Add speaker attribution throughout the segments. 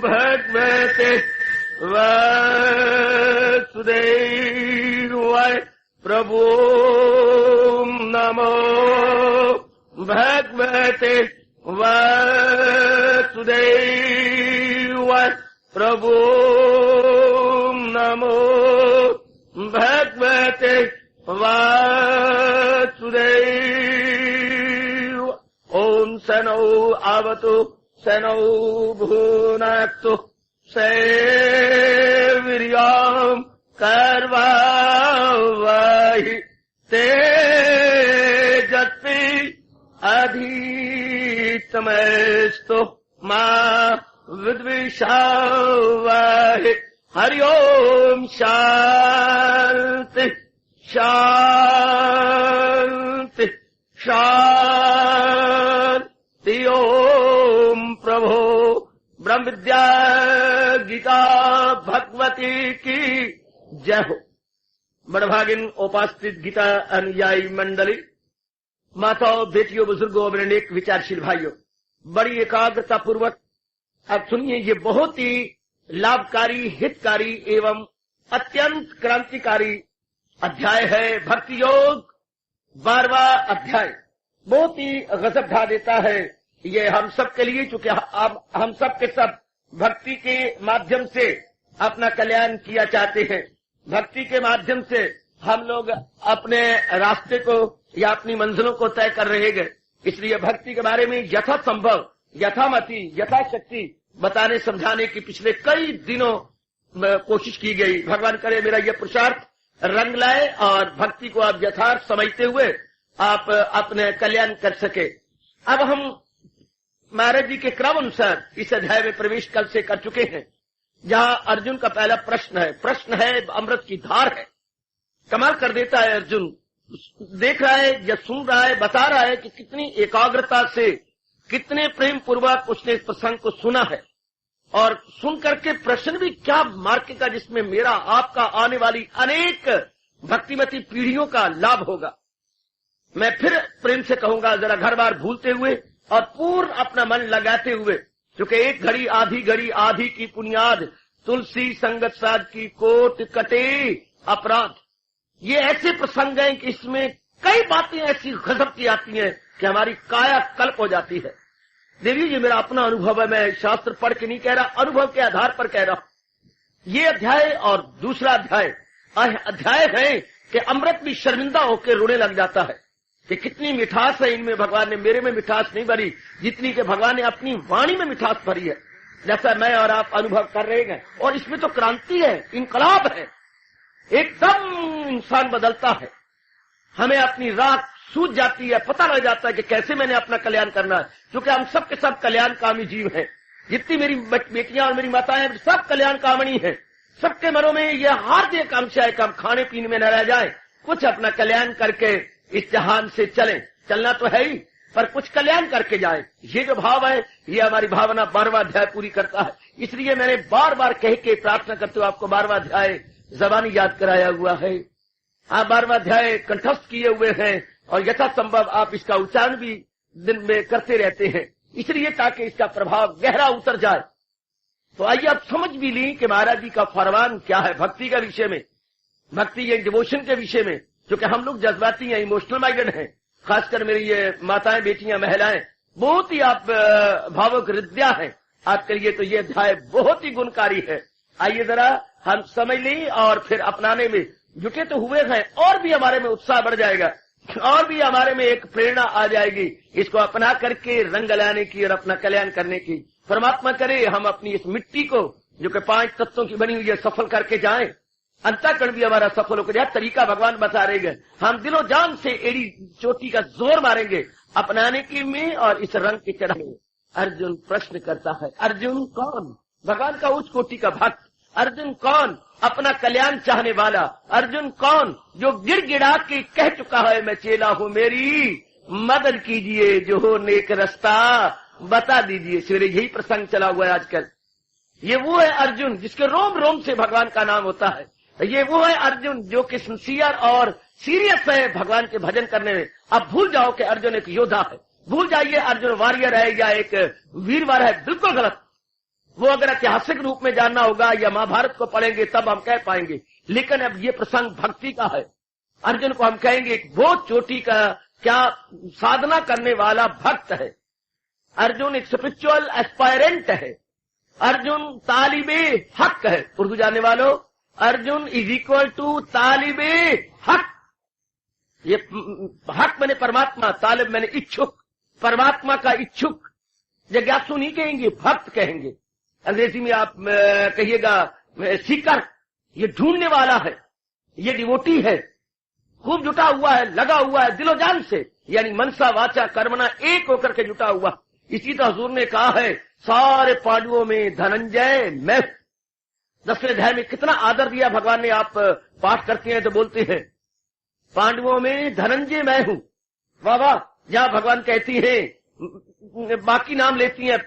Speaker 1: भगवते वासुदेवाय प्रभो नमो भगवते वासुदेवाय प्रभो नमो भगवते वासुदेव। ओम सनो आवतु सनो भुनक्तु सेवीर्यं कर्वावहि तेजस्वी अधितमस्तु मा विद्विषावहि। हरि ओम शांति शांति शांति। ओम प्रभो ब्रह्म विद्या गीता भगवती की जय हो। बड़भागिन उपास्थित गीता अनुयायी मंडली, माताओं, बेटियों, बुजुर्गों और अनेक विचारशील भाइयों, बड़ी एकाग्रता पूर्वक अब सुनिए। ये बहुत ही लाभकारी, हितकारी एवं अत्यंत क्रांतिकारी अध्याय है भक्ति योग 12वां अध्याय। बहुत ही गजब ढा देता है ये हम सब के लिए, चूंकि हम सब के सब भक्ति के माध्यम से अपना कल्याण किया चाहते हैं। भक्ति के माध्यम से हम लोग अपने रास्ते को या अपनी मंजिलों को तय कर रहे हैं। इसलिए भक्ति के बारे में यथासंभव, यथामति, यथाशक्ति बताने समझाने की पिछले कई दिनों कोशिश की गई। भगवान करे मेरा यह पुरुषार्थ रंग लाए और भक्ति को आप यथार्थ समझते हुए आप अपने कल्याण कर सके। अब हम महाराज जी के क्रम अनुसार इस अध्याय में प्रवेश कल से कर चुके हैं, जहां अर्जुन का पहला प्रश्न है अमृत की धार है। कमाल कर देता है अर्जुन, देख रहा है या सुन रहा है, बता रहा है कि कितनी एकाग्रता से, कितने प्रेम पूर्वक उसने इस प्रसंग को सुना है और सुन करके प्रश्न भी क्या मार्ग का, जिसमें मेरा आपका आने वाली अनेक भक्तिमती पीढ़ियों का लाभ होगा। मैं फिर प्रेम से कहूंगा, जरा घर बार भूलते हुए और पूर्ण अपना मन लगाते हुए, क्योंकि एक घड़ी आधी की पुनियाद, तुलसी संगत साध की कोट कटे अपराध। ये ऐसे प्रसंग हैं कि इसमें कई बातें ऐसी गजब की आती हैं कि हमारी काया कल्प हो जाती है। देवी जी, मेरा अपना अनुभव है, मैं शास्त्र पढ़ के नहीं कह रहा, अनुभव के आधार पर कह रहा हूं। ये अध्याय और दूसरा अध्याय है कि अमृत भी शर्मिंदा होकर रोने लग जाता है कि कितनी मिठास है इनमें। भगवान ने मेरे में मिठास नहीं भरी जितनी कि भगवान ने अपनी वाणी में मिठास भरी है, जैसा मैं और आप अनुभव कर रहे हैं। और इसमें तो क्रांति है, इनकलाब है, एकदम इंसान बदलता है। हमें अपनी राह सूझ जाती है, पता लग जाता है कि कैसे मैंने अपना कल्याण करना है, क्योंकि हम सब के सब कल्याणकामी जीव हैं। जितनी मेरी बेटियां और मेरी माताएं सब कल्याणकामणी हैं। सबके मनों में यह हार्दिक आकांक्षा है कि हम खाने पीने में न रह जाए, कुछ अपना कल्याण करके इस जहान से चलें। चलना तो है ही, पर कुछ कल्याण करके जाए। ये जो भाव है, ये हमारी भावना 12वां अध्याय पूरी करता है। इसलिए मैंने बार बार कह के प्रार्थना करते हुए आपको 12वां अध्याय जबानी याद कराया हुआ है। आप 12वां अध्याय कंठस्थ किए हुए हैं और यथासंभव आप इसका उच्चारण भी दिन में करते रहते हैं, इसलिए ताकि इसका प्रभाव गहरा उतर जाए। तो आइए आप समझ भी ली कि महाराज जी का फरमान क्या है भक्ति के विषय में, भक्ति या डिवोशन के विषय में। क्योंकि हम लोग जज्बाती हैं, इमोशनल माइंडेड हैं, खासकर मेरी ये माताएं, बेटियां, महिलाएं बहुत ही आप भावुक हृदय हैं। आपके लिए तो ये अध्याय बहुत ही गुणकारी है। आइए जरा हम समझ ली और फिर अपनाने में जुटे तो हुए हैं, और भी हमारे में उत्साह बढ़ जाएगा और भी हमारे में एक प्रेरणा आ जाएगी इसको अपना करके रंग लाने की और अपना कल्याण करने की। परमात्मा करे हम अपनी इस मिट्टी को जो कि 5 तत्वों की बनी हुई है सफल करके जाएं, अंतःकरण भी हमारा सफल होकर जाए। तरीका भगवान बता रहे हैं, हम दिलो जान से एड़ी चोटी का जोर मारेंगे अपनाने की में और इस रंग की चढ़ाई में। अर्जुन प्रश्न करता है, अर्जुन कौन? भगवान का उच्च कोटि का भक्त। अर्जुन कौन? अपना कल्याण चाहने वाला। अर्जुन कौन? जो गिड़गिड़ा के कह चुका है मैं चेला हूं, मेरी मदद कीजिए, जो हो नेक रास्ता बता दीजिए। सवेरे यही प्रसंग चला हुआ है आजकल। ये वो है अर्जुन जिसके रोम रोम से भगवान का नाम होता है। ये वो है अर्जुन जो कि सिंसियर और सीरियस है भगवान के भजन करने में। अब भूल जाओ कि अर्जुन एक योद्धा है, भूल जाइए अर्जुन वॉरियर है या एक वीरवर है, बिल्कुल गलत। वो अगर ऐतिहासिक रूप में जानना होगा या महाभारत को पढ़ेंगे तब हम कह पाएंगे, लेकिन अब ये प्रसंग भक्ति का है। अर्जुन को हम कहेंगे बहुत चोटी का क्या साधना करने वाला भक्त है। अर्जुन एक स्पिरिचुअल एस्पायरेंट है। अर्जुन तालिबे हक है। उर्दू जानने वालों, अर्जुन इज इक्वल टू तालिबे हक। ये हक मैंने परमात्मा, तालिब मैंने इच्छुक, परमात्मा का इच्छुक। जिज्ञासु नहीं कहेंगे, भक्त कहेंगे। अंग्रेजी में आप कहिएगा सीकर, ये ढूंढने वाला है, ये डिवोटी है, खूब जुटा हुआ है, लगा हुआ है दिलो जान से, यानी मनसा वाचा कर्मणा एक होकर के जुटा हुआ। इसी तो हुजूर ने कहा है सारे पांडवों में धनंजय मैं। 10वें अध्याय में कितना आदर दिया भगवान ने। आप पाठ करते हैं तो बोलते हैं पांडवों में धनंजय मैं हूं। वाह वाह। जहां भगवान कहती हैं, बाकी नाम लेती हैं,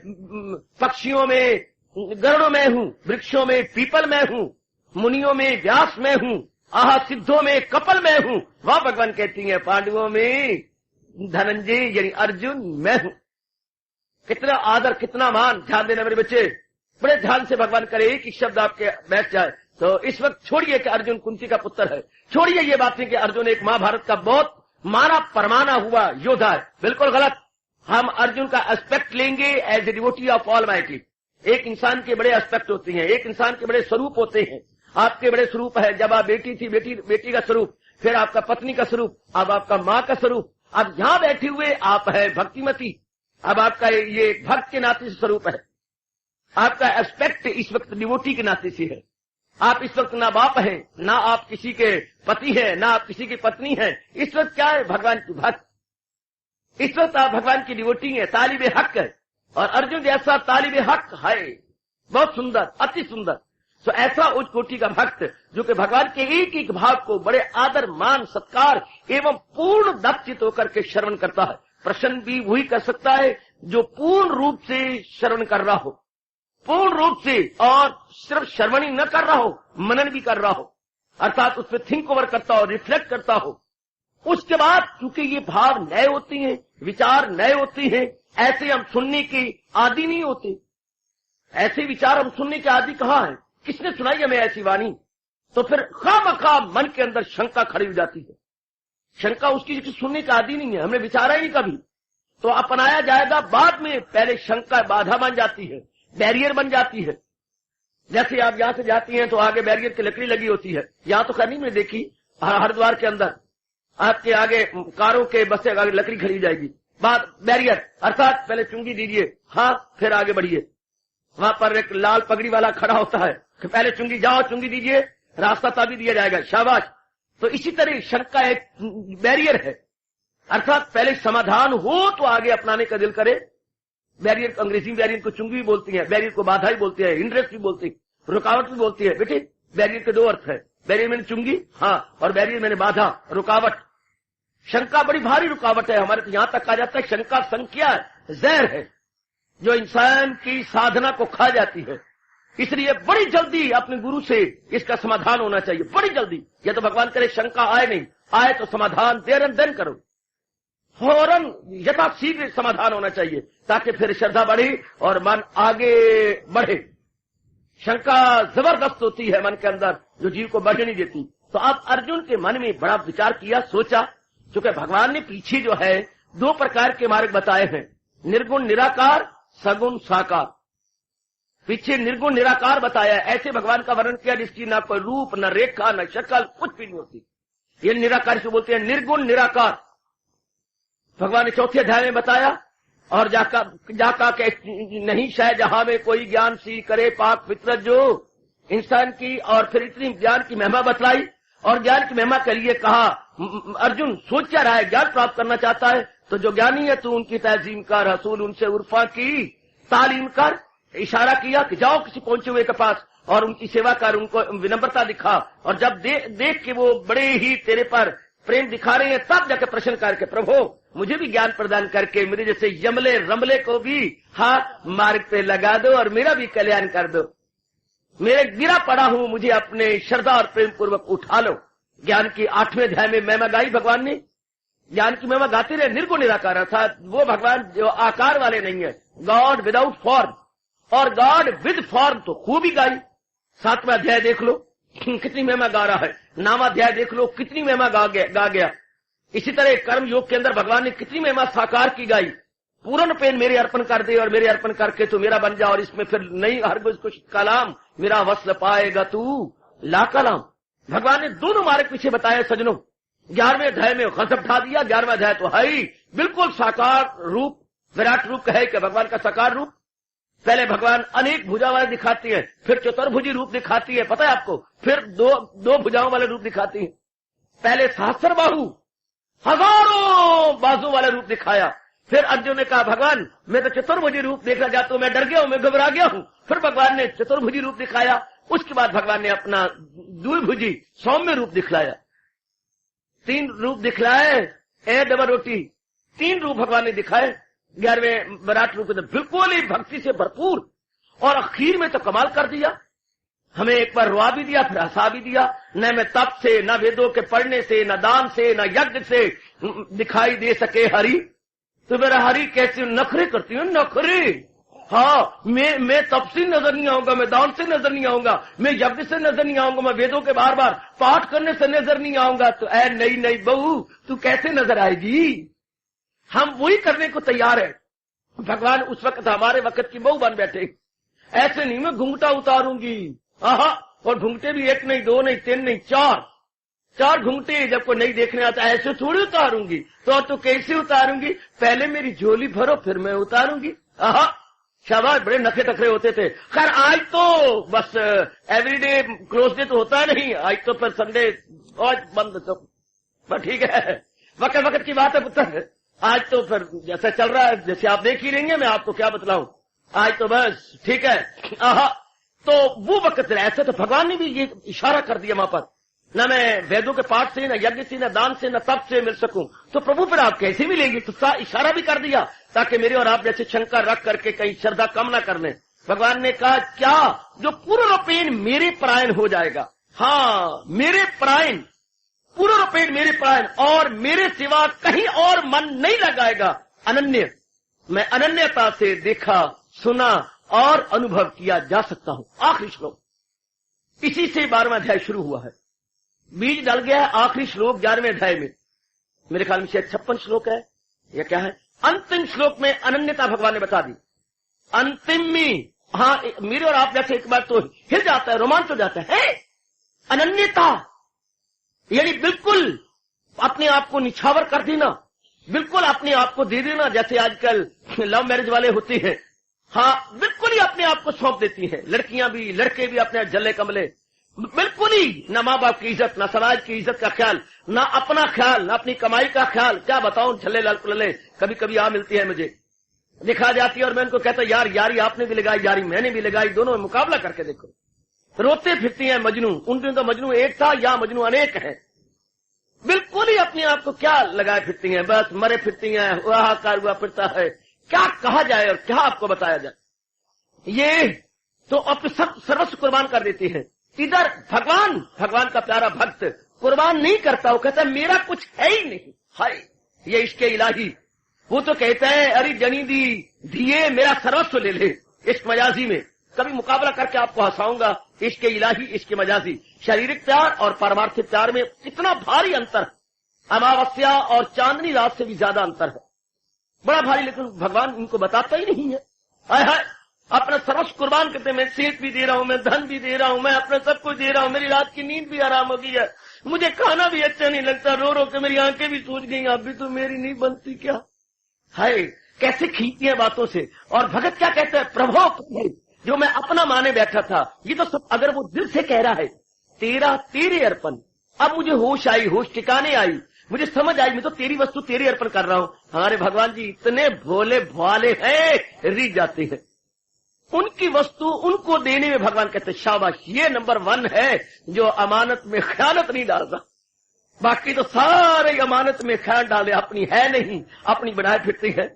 Speaker 1: पक्षियों में गरुड़ मैं हूं, वृक्षों में पीपल मैं हूं, मुनियों में व्यास मैं हूं, आहा सिद्धों में कपल मैं हूं। वह भगवान कहती हैं पांडवों में धनंजय यानी अर्जुन मैं हूं। कितना आदर, कितना मान। ध्यान देना मेरे बच्चे, बड़े ध्यान से भगवान करे एक ही शब्द आपके बैठ जाए। तो इस वक्त छोड़िए कि अर्जुन कुंती का पुत्र है, छोड़िए ये बातें कि अर्जुन एक महाभारत का बहुत मारा परमाना हुआ योद्धा है। बिल्कुल गलत। हम अर्जुन का एस्पेक्ट लेंगे as a devotee of almighty. एक इंसान के बड़े एस्पेक्ट होते हैं, एक इंसान के बड़े स्वरूप होते हैं। आपके बड़े स्वरूप है, जब आप बेटी थी बेटी का स्वरूप, फिर आपका पत्नी का स्वरूप, अब आपका माँ का स्वरूप, अब यहां बैठे हुए आप है भक्तिमती। अब आपका ये भक्त के नाते से स्वरूप है। आपका एस्पेक्ट इस वक्त डिवोटी के नाते से है। आप इस वक्त ना बाप हैं, ना आप किसी के पति हैं, ना आप किसी की पत्नी हैं। इस वक्त क्या है? भगवान की भक्त। इस वक्त आप भगवान की डिवोटी हैं, तालिबे हक है। और अर्जुन जैसा तालिबे हक है, बहुत सुंदर, अति सुंदर। तो ऐसा उच्च कोटि का भक्त जो कि भगवान के एक एक भाव को बड़े आदर मान सत्कार एवं पूर्ण दक्षित होकर के श्रवण करता है। प्रश्न भी वही कर सकता है जो पूर्ण रूप से श्रवण कर रहा हो, पूर्ण रूप से, और सिर्फ श्रवण ही न कर रहा हो, मनन भी कर रहा हो, अर्थात उस पर थिंक ओवर करता हो, रिफ्लेक्ट करता हो। उसके बाद चूंकि ये भाव नए होते हैं, विचार नए होते हैं, ऐसे हम सुनने के आदि नहीं होते। ऐसे विचार हम सुनने के आदि कहाँ है? किसने सुनाई हमें ऐसी वाणी? तो फिर खामखा मन के अंदर शंका खड़ी हो जाती है। शंका उसकी सुनने का आदि नहीं है, हमने विचारा ही नहीं कभी, तो अपनाया जाएगा बाद में। पहले शंका बाधा बन जाती है, बैरियर बन जाती है। जैसे आप यहां से जाती हैं तो आगे बैरियर की लकड़ी लगी होती है। यहां तो करनी में देखी, हरिद्वार के अंदर आपके आगे कारों के बस आगे लकड़ी खड़ी जाएगी, बाद बैरियर, अर्थात पहले चुंगी दीजिए, हाँ फिर आगे बढ़िए। वहां पर एक लाल पगड़ी वाला खड़ा होता है कि पहले चुंगी जाओ, चुंगी दीजिए, रास्ता तभी दिया जाएगा, शाबाश। तो इसी तरह शंका एक बैरियर है, अर्थात पहले समाधान हो तो आगे अपनाने का दिल करे। बैरियर, अंग्रेजी में बैरियर को चुंगी भी बोलती है, बैरियर को बाधा भी बोलती है, हिंड्रेंस भी बोलती है, रुकावट भी बोलती है। बेटे बैरियर के दो अर्थ है, बैरियर मैंने चुंगी, हाँ, और बैरियर मैंने बाधा, रुकावट। शंका बड़ी भारी रुकावट है। हमारे तो यहां तक कहा जाता है शंका संख्या जहर है जो इंसान की साधना को खा जाती है। इसलिए बड़ी जल्दी अपने गुरु से इसका समाधान होना चाहिए, बड़ी जल्दी। या तो भगवान करे शंका आए नहीं, आए तो समाधान देर एंड देन करो, फौरन यथाशीघ्र समाधान होना चाहिए, ताकि फिर श्रद्धा बढ़े और मन आगे बढ़े। शंका जबरदस्त होती है मन के अंदर, जो जीव को बढ़ने नहीं देती। तो आप अर्जुन के मन में बड़ा विचार किया, सोचा, क्योंकि भगवान ने पीछे जो है 2 प्रकार के मार्ग बताए हैं, निर्गुण निराकार, सगुण साकार। पीछे निर्गुण निराकार बताया, ऐसे भगवान का वर्णन किया जिसकी ना कोई रूप, न रेखा, न शक्ल, कुछ भी नहीं होती। ये निराकार से बोलते हैं, निर्गुण निराकार। भगवान ने 4थे अध्याय में बताया, और जाका के नहीं शायद जहां में कोई ज्ञान सी करे पाक फितरत जो इंसान की। और फिर इतनी ज्ञान की महिमा बतलाई, और ज्ञान की महिमा के लिए कहा अर्जुन सोच क्या रहा है, ज्ञान प्राप्त करना चाहता है तो जो ज्ञानी है तू उनकी तहजीम कर, रसूल उनसे उर्फा की तालीम कर। इशारा किया कि जाओ किसी पहुंचे हुए के पास और उनकी सेवा कर, उनको विनम्रता दिखा। और जब देख के वो बड़े ही तेरे पर प्रेम दिखा रहे हैं, तब जाकर प्रश्न करके प्रभु मुझे भी ज्ञान प्रदान करके मेरे जैसे यमले रमले को भी मार्ग पे लगा दो और मेरा भी कल्याण कर दो। मेरे गिरा पड़ा हूं, मुझे अपने श्रद्धा और प्रेम पूर्वक उठा लो। ज्ञान की 8वें अध्याय में महिमा गाई भगवान ने, ज्ञान की महिमा गाते रहे। निर्गुण निराकार अर्थात वो भगवान जो आकार वाले नहीं है, गॉड विदाउट फॉर्म, और गॉड विद फॉर्म तो खूब ही गाई। 7वां अध्याय देख लो कितनी महिमा गा रहा है, 9वां अध्याय देख लो कितनी महिमा गा गया। इसी तरह कर्म योग के अंदर भगवान ने कितनी महिमा साकार की गाई। पूर्ण पेन मेरे अर्पण कर दे और मेरे अर्पण करके तू मेरा बन जा, और इसमें फिर नहीं हरगिज़ कुछ कलाम मेरा वस्ल पाएगा तू ला कलाम। भगवान ने दोनों मार्ग पीछे बताया सजनों। 11वें अध्याय में गजब ढा दिया, 11वां अध्याय तो है ही बिल्कुल साकार रूप, विराट रूप कहे कि भगवान का साकार रूप। पहले भगवान अनेक भुजा वाले दिखाती है, फिर चतुर्भुजी रूप दिखाती है, पता है आपको, फिर दो भुजाओं वाले रूप दिखाती है। पहले सहस्त्र बाहु, हजारों बाजू वाला रूप दिखाया। फिर अर्जुन ने कहा भगवान मैं तो चतुर्भुजी रूप देखना चाहता हूं, मैं डर गया हूं, मैं घबरा गया हूं। फिर भगवान ने चतुर्भुजी रूप दिखाया। उसके बाद भगवान ने अपना द्विभुजी सौम्य रूप दिखलाया। 3 रूप दिखलाए, ए डबल रोटी, 3 रूप भगवान ने दिखाए 11वें विराट रूप में, बिल्कुल ही भक्ति से भरपूर। और आखिर में तो कमाल कर दिया, हमें एक बार रुआ भी दिया, फिर हंसा भी दिया। न मैं तप से, न वेदों के पढ़ने से, न दान से, न यज्ञ से दिखाई दे सके हरि। तो मेरा हरि कैसे नखरे करती हूँ, नखरे। हाँ, मैं तप से नजर नहीं आऊंगा, मैं दान से नजर नहीं आऊंगा, मैं यज्ञ से नजर नहीं आऊंगा, मैं वेदों के बार बार पाठ करने से नजर नहीं आऊंगा। तो ऐ नई बहू तू कैसे नजर आएगी? हम वही करने को तैयार है। भगवान उस वक्त हमारे वक्त की बहू बन बैठे। ऐसे नहीं मैं घुंघटा उतारूंगी, आहा, और घुंघटे भी 1 नहीं 2 नहीं 3 नहीं 4 घुंघटे जब कोई नहीं देखने आता, ऐसे थोड़ी उतारूंगी। तो कैसे उतारूंगी? पहले मेरी झोली भरो फिर मैं उतारूंगी। आहा, शाबाश, बड़े नखरे टखरे होते थे। खैर आज तो बस एवरीडे क्लोज डे तो होता नहीं, आज तो फिर संडे आज बंद, तो ठीक है, वक्त की बात है पुत्र। आज तो फिर जैसा चल रहा है, जैसे आप देख ही रहेंगे, मैं आपको क्या बतलाऊं, आज तो बस ठीक है। आहा, तो वो वक्त ऐसे तो भगवान ने भी ये इशारा कर दिया वहां पर, न मैं वेदों के पाठ से, न यज्ञ से, न दान से, न तप से मिल सकूं। तो प्रभु फिर आप कैसे मिलेंगे? तो इशारा भी कर दिया ताकि मेरे और आप जैसे शंका रख करके कहीं श्रद्धा कम ना कर लें। भगवान ने कहा क्या जो पूर्ण रूपेण मेरे परायण हो जाएगा, हाँ मेरे परायण, पूर्ण रूपेण मेरे परायण, और मेरे सिवा कहीं और मन नहीं लगाएगा। अनन्य, मैं अनन्यता से देखा, सुना और अनुभव किया जा सकता हूं। आखिरी श्लोक, इसी से 12वां अध्याय शुरू हुआ है। बीज डल गया है आखिरी श्लोक 11वें अध्याय में, मेरे ख्याल में शायद 56 श्लोक है या क्या है। अंतिम श्लोक में अनन्यता भगवान ने बता दी। अंतिम में हाँ, मेरे और आप जैसे एक बार तो हिल जाता है, रोमांच हो जाता है। अनन्यता यानी बिल्कुल अपने आप को निछावर कर देना, बिल्कुल अपने आप को दे देना, जैसे आजकल लव मैरिज वाले होते हैं। हाँ, बिल्कुल ही अपने आप को सौंप देती हैं, लड़कियां भी लड़के भी अपने जल्ले कमले, बिल्कुल ही न माँ बाप की इज्जत, न समाज की इज्जत का ख्याल, न अपना ख्याल, न अपनी कमाई का ख्याल। क्या बताऊं, झल्ले लाल कुलले कभी कभी आ मिलती है मुझे, दिखा जाती है और मैं उनको कहता यार यारी आपने भी लगाई, यारी मैंने भी लगाई, दोनों में मुकाबला करके देखो। रोते फिरती हैं मजनू, उन दिन तो मजनू एक था, या मजनू अनेक है। बिल्कुल ही अपने आप को क्या लगाए फिरती हैं, बस मरे फिरती हैं, हाहाकार हुआ फिरता है। क्या कहा जाए और क्या आपको बताया जाए, ये तो अपने सब सर्वस्व कुर्बान कर देती है। इधर भगवान का प्यारा भक्त कुर्बान नहीं करता, वो कहता है मेरा कुछ है ही नहीं। हाय, ये इश्क़ इलाही, वो तो कहता है अरे जनी दी दिए मेरा सर्वस्व ले ले। इश्क़ मजाजी में कभी मुकाबला करके आपको हंसाऊंगा, इश्क़ इलाही, इश्क़ मजाजी, शारीरिक प्यार और पारमार्थिक प्यार में कितना भारी अंतर है। अमावस्या और चांदनी रात से भी ज्यादा अंतर है, बड़ा भारी। लेकिन भगवान इनको बताता ही नहीं है। हाय हाय, अपना सर्वस्व कुर्बान करते, मैं सेहत भी दे रहा हूं, मैं धन भी दे रहा हूं, मैं अपना सब कुछ दे रहा हूं, मेरी रात की नींद भी आराम हो गई है, मुझे खाना भी अच्छा नहीं लगता, रो रो के मेरी आंखें भी सूज गई, अब भी तो मेरी नहीं बनती क्या। हाय, कैसे खींचती है बातों से। और भगत क्या कहता है, प्रभु जो मैं अपना माने बैठा था, ये तो सब अगर वो दिल से कह रहा है तेरा तेरे अर्पण, अब मुझे होश आई, होश ठिकाने आई, मुझे समझ आई, मैं तो तेरी वस्तु तेरे अर्पण कर रहा हूं। हमारे भगवान जी इतने भोले भाले हैं, रीझ जाते हैं। उनकी वस्तु उनको देने में भगवान कहते हैं शाबाश, ये नंबर 1 है जो अमानत में खयानत नहीं डालता। बाकी तो सारे अमानत में खयान डाले, अपनी है नहीं, अपनी बनाए फिरती है।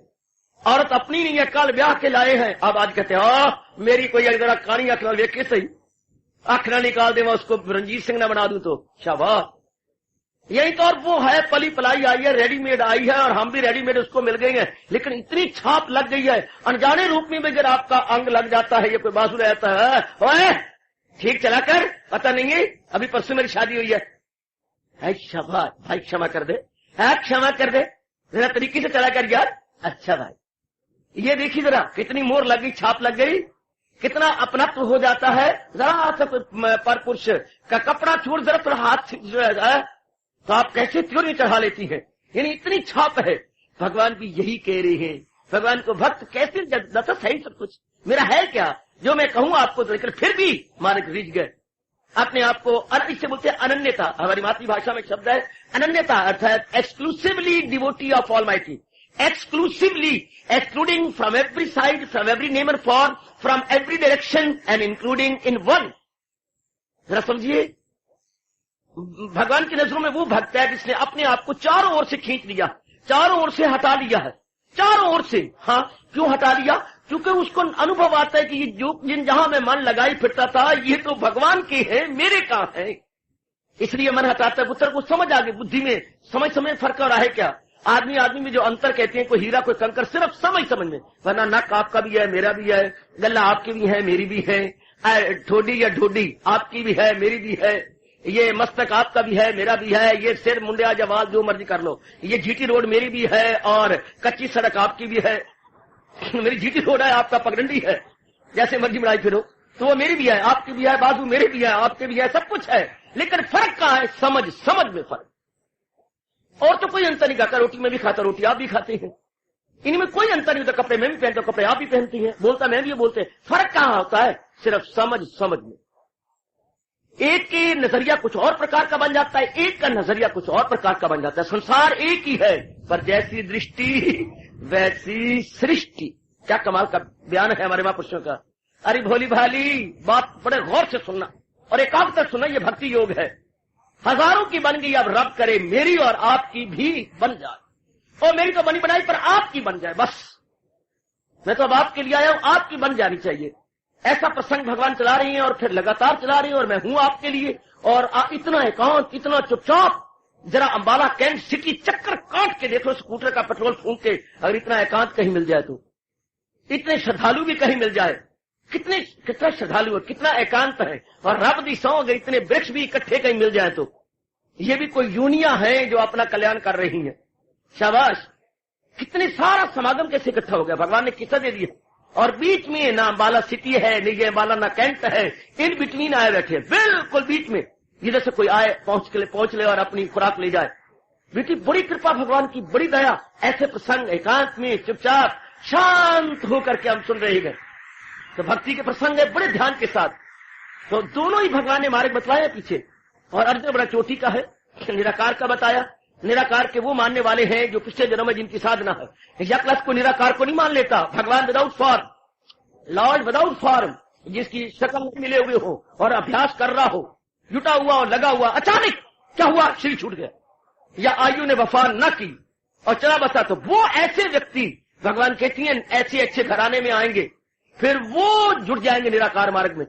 Speaker 1: औरत अपनी नहीं है, कल ब्याह के लाए हैं, अब आज कहते हैं मेरी कोई जरा कानी अख लेके सही, अख ना निकाल दे, मैं उसको रणजीत सिंह ना बना दूं तो शाबाश। यही तो, और वो है पली पलाई आई है, रेडीमेड आई है, और हम भी रेडीमेड उसको मिल गई है, लेकिन इतनी छाप लग गई है, अनजाने रूप में अगर आपका अंग लग जाता है, ये कोई बासुर रहता है, ओए ठीक चला कर, पता नहीं है अभी परसों मेरी शादी हुई है शाबाश भाई, क्षमा कर दे, क्षमा कर दे, जरा तरीके से चला कर यार। अच्छा भाई, ये देखिए जरा कितनी मोहर लग गई, छाप लग गई, कितना अपनत्व हो जाता है। जरा पर पुरुष का कपड़ा छोड़ जरा थोड़ा हाथ जो है तो आप कैसे त्योरी चढ़ा लेती हैं, यानी इतनी छाप है। भगवान भी यही कह रहे हैं, भगवान को भक्त कैसे दस सही सब कुछ मेरा है क्या, जो मैं कहूं आपको तो, लेकिन फिर भी मार्ग रिझ गए अपने आप को। इससे बोलते हैं अनन्यता, हमारी मातृभाषा में शब्द है अनन्यता, अर्थात exclusively devotee of almighty, exclusively excluding from every side, from every name and form, from every direction and including in one। जरा समझिए, भगवान की नजरों में वो भक्त है जिसने अपने आप को चारों ओर से खींच लिया, चारों ओर से हटा लिया है, चारों ओर से। हाँ, क्यों हटा लिया? क्योंकि उसको अनुभव आता है कि ये जो जहां मैं मन लगाई फिरता था, ये तो भगवान के हैं, मेरे कहां है, इसलिए मन हटाता है। पुत्र को समझ आ गई, बुद्धि में समझ समय फर्क हो रहा है क्या। आदमी में जो अंतर कहते हैं, कोई हीरा कोई कंकर, सिर्फ समझ में, वरना नक आपका भी है, मेरा भी है, गला आपकी भी है, मेरी भी है, ठोडी या ढोडी आपकी भी है, मेरी भी है, ये मस्तक आपका भी है, मेरा भी है, ये सिर मुंडिया जवाल जो मर्जी कर लो, ये जीटी रोड मेरी भी है, और कच्ची सड़क आपकी भी है। मेरी जीटी रोड है, आपका पगडंडी है, जैसे मर्जी बढ़ाई फिरो, तो वो मेरी भी है, आपकी भी है, बाजू मेरी भी है, आपके भी है, सब कुछ है, लेकिन फर्क कहां है? समझ में फर्क। और तो कोई अंतर नहीं खाता, रोटी में भी खाता, रोटी आप भी खाते हैं, इनमें कोई अंतर नहीं होता। कपड़े में भी पहनते, कपड़े आप भी पहनती हैं, बोलता मैं भी बोलते हैं। फर्क कहां होता है? सिर्फ समझ में। एक के नजरिया कुछ और प्रकार का बन जाता है, एक का नजरिया कुछ और प्रकार का बन जाता है। संसार एक ही है, पर जैसी दृष्टि वैसी सृष्टि। क्या कमाल का बयान है हमारे महापुरुषों का। अरे भोली भाली बात बड़े गौर से सुनना और एकाग्रता सुनना, ये भक्ति योग है। हजारों की बन गई, अब रब करे मेरी और आपकी भी बन जाए, और मेरी तो बनी बनाई पर आपकी बन जाए, बस मैं तो अब आपके लिए आया हूं, आपकी बन जानी चाहिए। ऐसा प्रसंग भगवान चला रही हैं और फिर लगातार चला रही हैं, और मैं हूं आपके लिए। और इतना एकांत, इतना चुपचाप, जरा अंबाला कैंट सिटी चक्कर काट के देखो, स्कूटर का पेट्रोल फूंक के, अगर इतना एकांत कहीं मिल जाए तो, इतने श्रद्धालु भी कहीं मिल जाए, कितना श्रद्धालु है, कितना एकांत है, और रब दी सौ अगर इतने वृक्ष भी इकट्ठे कहीं मिल जाए तो, ये भी कोई यूनिया है जो अपना कल्याण कर रही है। शाबाश, कितने सारा समागम कैसे इकट्ठा हो गया, भगवान ने किस्सा दे दिया। और बीच में ना अंबाला सिटी है, नहीं ये अंबाला ना कैंट है, इन बिटवीन आए बैठे, बिल्कुल बीच में, जिधर से कोई आए पहुंच ले और अपनी खुराक ले जाए। बेटी बड़ी कृपा भगवान की, बड़ी दया। ऐसे प्रसंग एकांत में चुपचाप शांत होकर के हम सुन रहे हैं, तो भक्ति के प्रसंग है बड़े ध्यान के साथ। तो दोनों ही भगवान ने मार्ग बतलाया पीछे, और अर्जुन बड़ा चोटी का है, निराकार का बताया। निराकार के वो मानने वाले हैं जो पिछले जन्म में जिनकी साधना है। यक्लस को निराकार को नहीं मान लेता, भगवान without form, Lord without form, जिसकी शक्ल नहीं मिले हुए हो और अभ्यास कर रहा हो, जुटा हुआ और लगा हुआ, अचानक क्या हुआ, शरीर छूट गया, या आयु ने वफा न की और चला बसा, तो वो ऐसे व्यक्ति भगवान कहती हैं ऐसे अच्छे घराने में आएंगे, फिर वो जुड़ जाएंगे निराकार मार्ग में।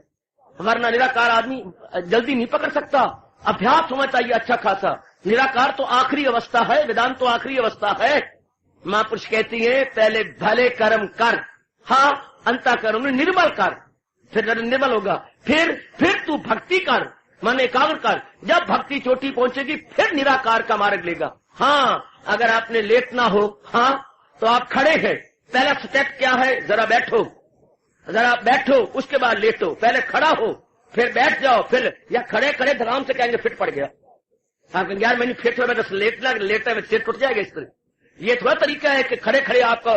Speaker 1: वरना निराकार आदमी जल्दी नहीं पकड़ सकता, अभ्यास होना चाहिए अच्छा खासा। निराकार तो आखिरी अवस्था है, वेदांत तो आखिरी अवस्था है। महापुरुष कहती है पहले भले कर्म कर, हाँ अंतःकरण में निर्मल कर, फिर निर्मल होगा, फिर तू भक्ति कर, मन एकाग्र कर। जब भक्ति चोटी पहुंचेगी फिर निराकार का मार्ग लेगा। हाँ, अगर आपने लेटना हो, हाँ तो आप खड़े हैं, पहला स्टेप क्या है, जरा बैठो, उसके बाद लेटो, पहले खड़ा हो फिर बैठ जाओ, फिर या खड़े आराम से कहेंगे फिट पड़ गया, यार मैंने फिट हो, बस लेटा में सिर टूट जाएगा। इस तरह ये थोड़ा तरीका है कि खड़े आपका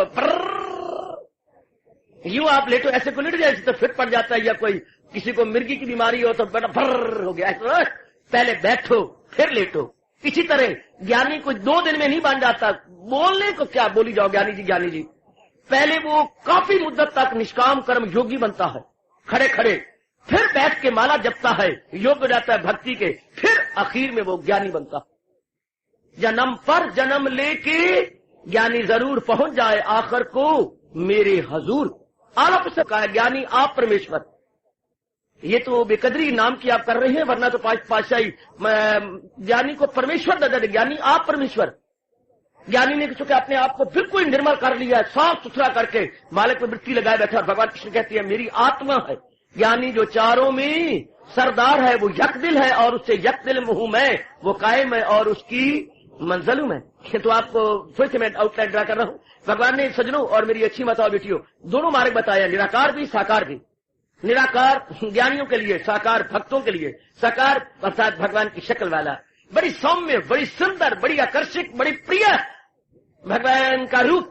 Speaker 1: यूं आप लेटो, ऐसे को लेट जाए तो फिट पड़ जाता है, या कोई किसी को मिर्गी की बीमारी हो तो बड़ा भर हो गया, पहले बैठो फिर लेटो। इसी तरह ज्ञानी को 2 दिन में नहीं बन जाता, बोलने को क्या बोली जाओ ज्ञानी जी, पहले वो काफी मुद्दत तक निष्काम कर्म योगी बनता है, खड़े, फिर बैठ के माला जपता है, योग हो जाता है भक्ति के, फिर आखिर में वो ज्ञानी बनता है। जन्म पर जन्म लेके ज्ञानी जरूर पहुंच जाए आखिर को मेरे हजूर। आप से कहा ज्ञानी आप परमेश्वर, ये तो बेकदरी नाम की आप कर रहे हैं, वरना तो पातशाही ज्ञानी को परमेश्वर दे दे। ज्ञानी आप परमेश्वर, ज्ञानी ने चूंकि अपने आप को बिल्कुल निर्मल कर लिया है, साफ सुथरा करके बालक में वृत्ति लगाए बैठा। भगवान कृष्ण कहती है मेरी आत्मा है। ज्ञानी जो चारों में सरदार है, वो यक दिल है, और उससे यक दिल में हूं मैं, वो कायम है और उसकी मंजिल हूं मैं। तो आपको फिर से मैं आउटलाइन ड्रा कर रहा हूं। भगवान ने सज्जनों और मेरी अच्छी माताओं बेटियों दोनों मार्ग बताया, निराकार भी साकार भी। निराकार ज्ञानियों के लिए, साकार भक्तों के लिए। साकार अर्थात भगवान की शक्ल वाला, बड़ी सौम्य, बड़ी सुंदर, बड़ी आकर्षक, बड़ी प्रिय भगवान का रूप।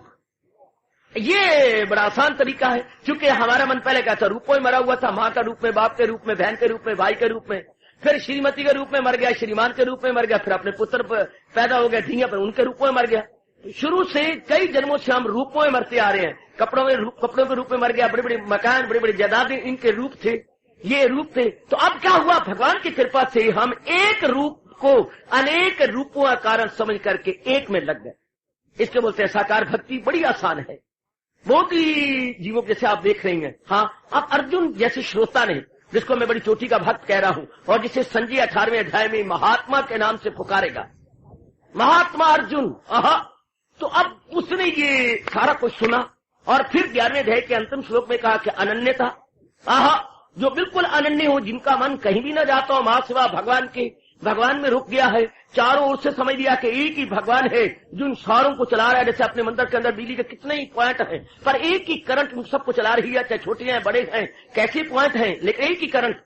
Speaker 1: ये बड़ा आसान तरीका है, क्योंकि हमारा मन पहले क्या था, रूपों में मरा हुआ था। मां का रूप में, बाप के रूप में, बहन के रूप में, भाई के रूप में, फिर श्रीमती के रूप में मर गया, श्रीमान के रूप में मर गया, फिर अपने पुत्र पैदा हो गया धिया पर, उनके रूपों में मर गया। शुरू से कई जन्मों से हम रूपों में मरते आ रहे हैं। कपड़ों के रूप में मर गया, बड़े बड़े मकान, बड़े बड़े जायदादें इनके रूप थे, ये रूप थे। तो अब क्या हुआ, भगवान की कृपा से हम एक रूप को अनेक रूपों का कारण समझ करके एक में लग गए। इसके बोलते हैं साकार भक्ति। बड़ी आसान है, बहुत ही जीवों जैसे आप देख रहे हैं। हाँ, अब अर्जुन जैसे श्रोता ने, जिसको मैं बड़ी चोटी का भक्त कह रहा हूं, और जिसे संजय 18वें अध्याय में महात्मा के नाम से पुकारेगा, महात्मा अर्जुन। तो अब उसने ये सारा कुछ सुना, और फिर 11वें अध्याय के अंतिम श्लोक में कहा कि अनन्यता, जो बिल्कुल अनन्य हो, जिनका मन कहीं भी न जाता हो, मां सिवा भगवान के, भगवान में रुक गया है, चारों ओर से समझ लिया कि एक ही भगवान है जो इन सारों को चला रहा है। जैसे अपने मंदिर के अंदर बिजली के कितने ही पॉइंट हैं, पर एक ही करंट उन सबको चला रही है, चाहे छोटे हैं बड़े हैं, कैसे पॉइंट हैं, लेकिन एक ही करंट